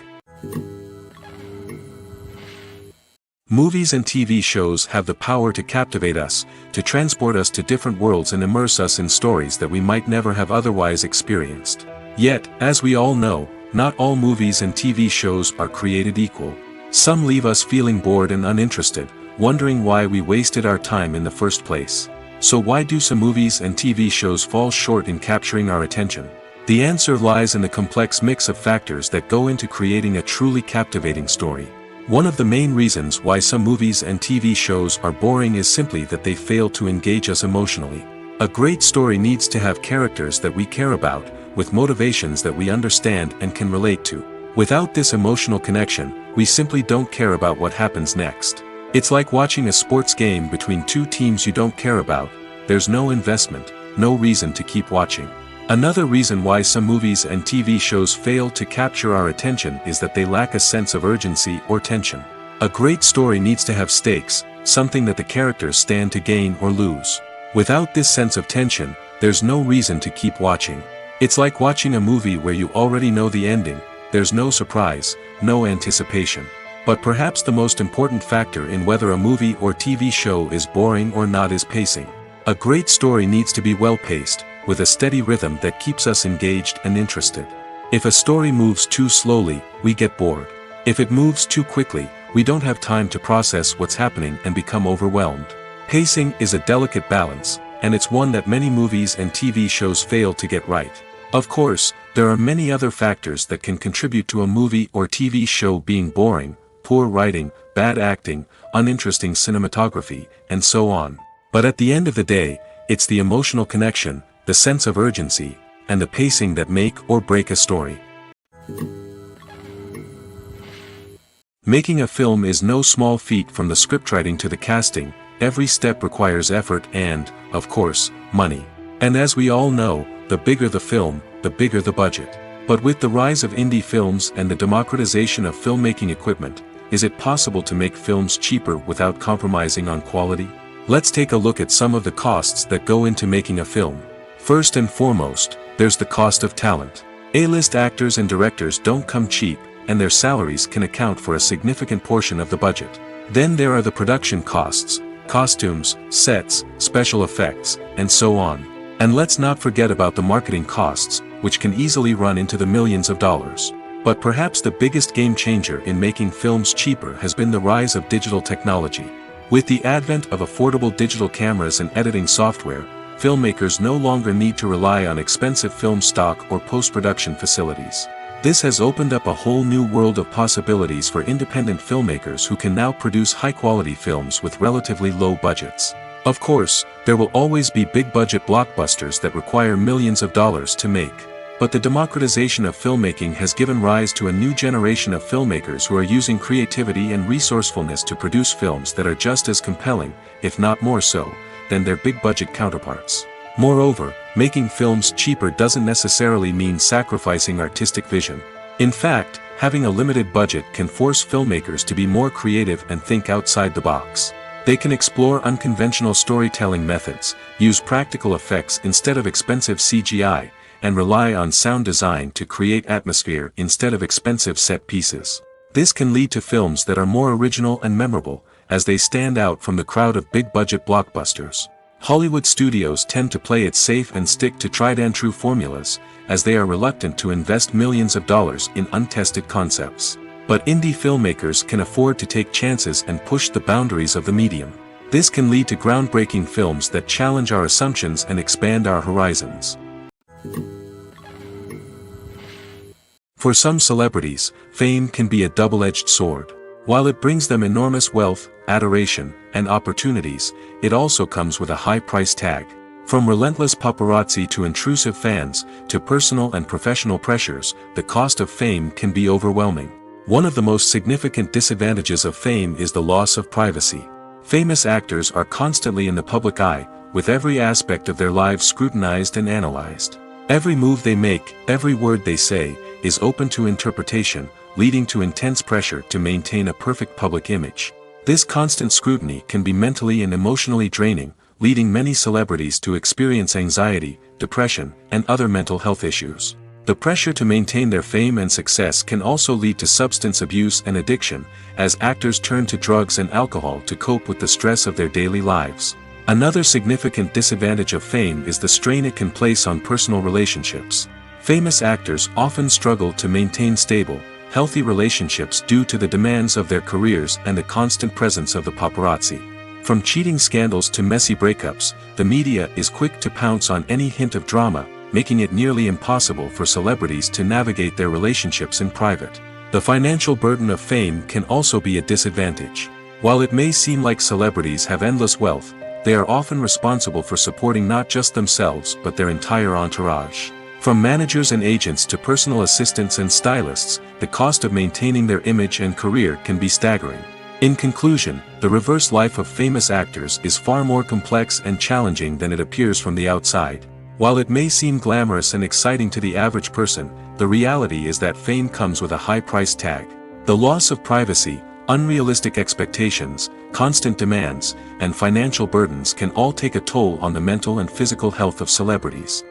Movies and TV shows have the power to captivate us, to transport us to different worlds and immerse us in stories that we might never have otherwise experienced. Yet, as we all know, not all movies and TV shows are created equal. Some leave us feeling bored and uninterested, wondering why we wasted our time in the first place. So why do some movies and TV shows fall short in capturing our attention? The answer lies in the complex mix of factors that go into creating a truly captivating story. One of the main reasons why some movies and TV shows are boring is simply that they fail to engage us emotionally. A great story needs to have characters that we care about, with motivations that we understand and can relate to. Without this emotional connection, we simply don't care about what happens next. It's like watching a sports game between two teams you don't care about. There's no investment, no reason to keep watching. Another reason why some movies and TV shows fail to capture our attention is that they lack a sense of urgency or tension. A great story needs to have stakes, something that the characters stand to gain or lose. Without this sense of tension, there's no reason to keep watching. It's like watching a movie where you already know the ending, there's no surprise, no anticipation. But perhaps the most important factor in whether a movie or TV show is boring or not is pacing. A great story needs to be well-paced, with a steady rhythm that keeps us engaged and interested. If a story moves too slowly, we get bored. If it moves too quickly, we don't have time to process what's happening and become overwhelmed. Pacing is a delicate balance, and it's one that many movies and TV shows fail to get right. Of course, there are many other factors that can contribute to a movie or TV show being boring: poor writing, bad acting, uninteresting cinematography, and so on. But at the end of the day, it's the emotional connection, the sense of urgency, and the pacing that make or break a story. Making a film is no small feat. From the scriptwriting to the casting, every step requires effort and, of course, money. And as we all know, the bigger the film, the bigger the budget. But with the rise of indie films and the democratization of filmmaking equipment, is it possible to make films cheaper without compromising on quality? Let's take a look at some of the costs that go into making a film. First and foremost, there's the cost of talent. A-list actors and directors don't come cheap, and their salaries can account for a significant portion of the budget. Then there are the production costs, costumes, sets, special effects, and so on. And let's not forget about the marketing costs, which can easily run into the millions of dollars. But perhaps the biggest game changer in making films cheaper has been the rise of digital technology. With the advent of affordable digital cameras and editing software, filmmakers no longer need to rely on expensive film stock or post-production facilities. This has opened up a whole new world of possibilities for independent filmmakers who can now produce high-quality films with relatively low budgets. Of course, there will always be big-budget blockbusters that require millions of dollars to make. But the democratization of filmmaking has given rise to a new generation of filmmakers who are using creativity and resourcefulness to produce films that are just as compelling, if not more so, than their big-budget counterparts. Moreover, making films cheaper doesn't necessarily mean sacrificing artistic vision. In fact, having a limited budget can force filmmakers to be more creative and think outside the box. They can explore unconventional storytelling methods, use practical effects instead of expensive CGI, and rely on sound design to create atmosphere instead of expensive set pieces. This can lead to films that are more original and memorable, as they stand out from the crowd of big-budget blockbusters. Hollywood studios tend to play it safe and stick to tried-and-true formulas, as they are reluctant to invest millions of dollars in untested concepts. But indie filmmakers can afford to take chances and push the boundaries of the medium. This can lead to groundbreaking films that challenge our assumptions and expand our horizons. For some celebrities, fame can be a double-edged sword. While it brings them enormous wealth, adoration, and opportunities, it also comes with a high price tag. From relentless paparazzi to intrusive fans, to personal and professional pressures, the cost of fame can be overwhelming. One of the most significant disadvantages of fame is the loss of privacy. Famous actors are constantly in the public eye, with every aspect of their lives scrutinized and analyzed. Every move they make, every word they say, is open to interpretation, leading to intense pressure to maintain a perfect public image. This constant scrutiny can be mentally and emotionally draining, leading many celebrities to experience anxiety, depression, and other mental health issues. The pressure to maintain their fame and success can also lead to substance abuse and addiction, as actors turn to drugs and alcohol to cope with the stress of their daily lives. Another significant disadvantage of fame is the strain it can place on personal relationships. Famous actors often struggle to maintain stable, healthy relationships due to the demands of their careers and the constant presence of the paparazzi. From cheating scandals to messy breakups, the media is quick to pounce on any hint of drama, making it nearly impossible for celebrities to navigate their relationships in private. The financial burden of fame can also be a disadvantage. While it may seem like celebrities have endless wealth, they are often responsible for supporting not just themselves but their entire entourage. From managers and agents to personal assistants and stylists, the cost of maintaining their image and career can be staggering. In conclusion, the reverse life of famous actors is far more complex and challenging than it appears from the outside. While it may seem glamorous and exciting to the average person, the reality is that fame comes with a high price tag. The loss of privacy, unrealistic expectations, constant demands, and financial burdens can all take a toll on the mental and physical health of celebrities.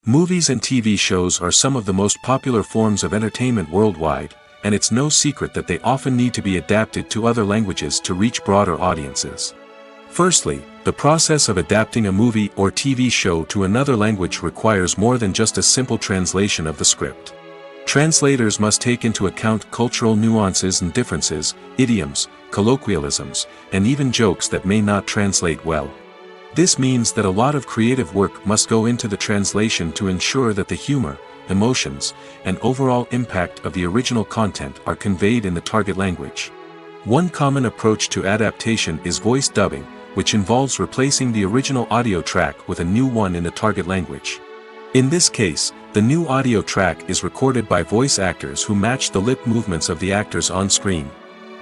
Movies and TV shows are some of the most popular forms of entertainment worldwide, and it's no secret that they often need to be adapted to other languages to reach broader audiences. Firstly, the process of adapting a movie or TV show to another language requires more than just a simple translation of the script. Translators must take into account cultural nuances and differences, idioms, colloquialisms, and even jokes that may not translate well. This means that a lot of creative work must go into the translation to ensure that the humor, emotions, and overall impact of the original content are conveyed in the target language. One common approach to adaptation is voice dubbing, which involves replacing the original audio track with a new one in the target language. In this case, the new audio track is recorded by voice actors who match the lip movements of the actors on screen.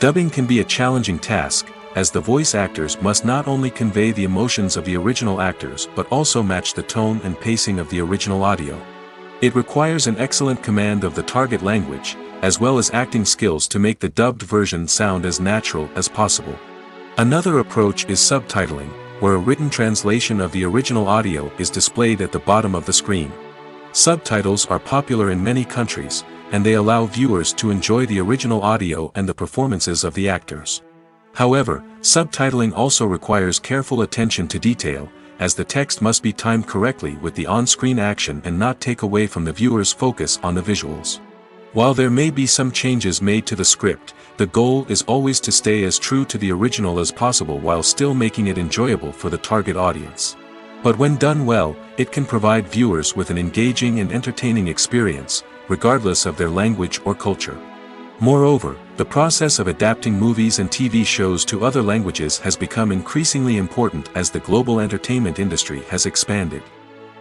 Dubbing can be a challenging task, as the voice actors must not only convey the emotions of the original actors but also match the tone and pacing of the original audio. It requires an excellent command of the target language, as well as acting skills to make the dubbed version sound as natural as possible. Another approach is subtitling, where a written translation of the original audio is displayed at the bottom of the screen. Subtitles are popular in many countries, and they allow viewers to enjoy the original audio and the performances of the actors. However, subtitling also requires careful attention to detail, as the text must be timed correctly with the on-screen action and not take away from the viewer's focus on the visuals. While there may be some changes made to the script, the goal is always to stay as true to the original as possible while still making it enjoyable for the target audience. But when done well, it can provide viewers with an engaging and entertaining experience, regardless of their language or culture. Moreover, the process of adapting movies and TV shows to other languages has become increasingly important as the global entertainment industry has expanded.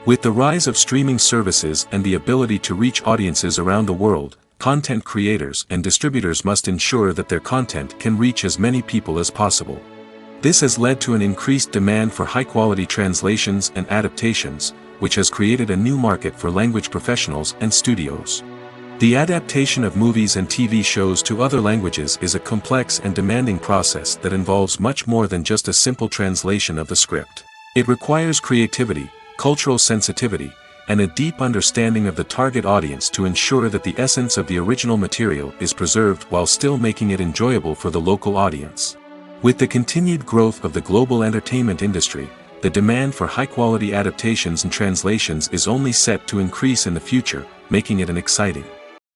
With the rise of streaming services and the ability to reach audiences around the world, content creators and distributors must ensure that their content can reach as many people as possible. This has led to an increased demand for high-quality translations and adaptations, which has created a new market for language professionals and studios. The adaptation of movies and TV shows to other languages is a complex and demanding process that involves much more than just a simple translation of the script. It requires creativity, cultural sensitivity, and a deep understanding of the target audience to ensure that the essence of the original material is preserved while still making it enjoyable for the local audience. With the continued growth of the global entertainment industry, the demand for high-quality adaptations and translations is only set to increase in the future, making it an exciting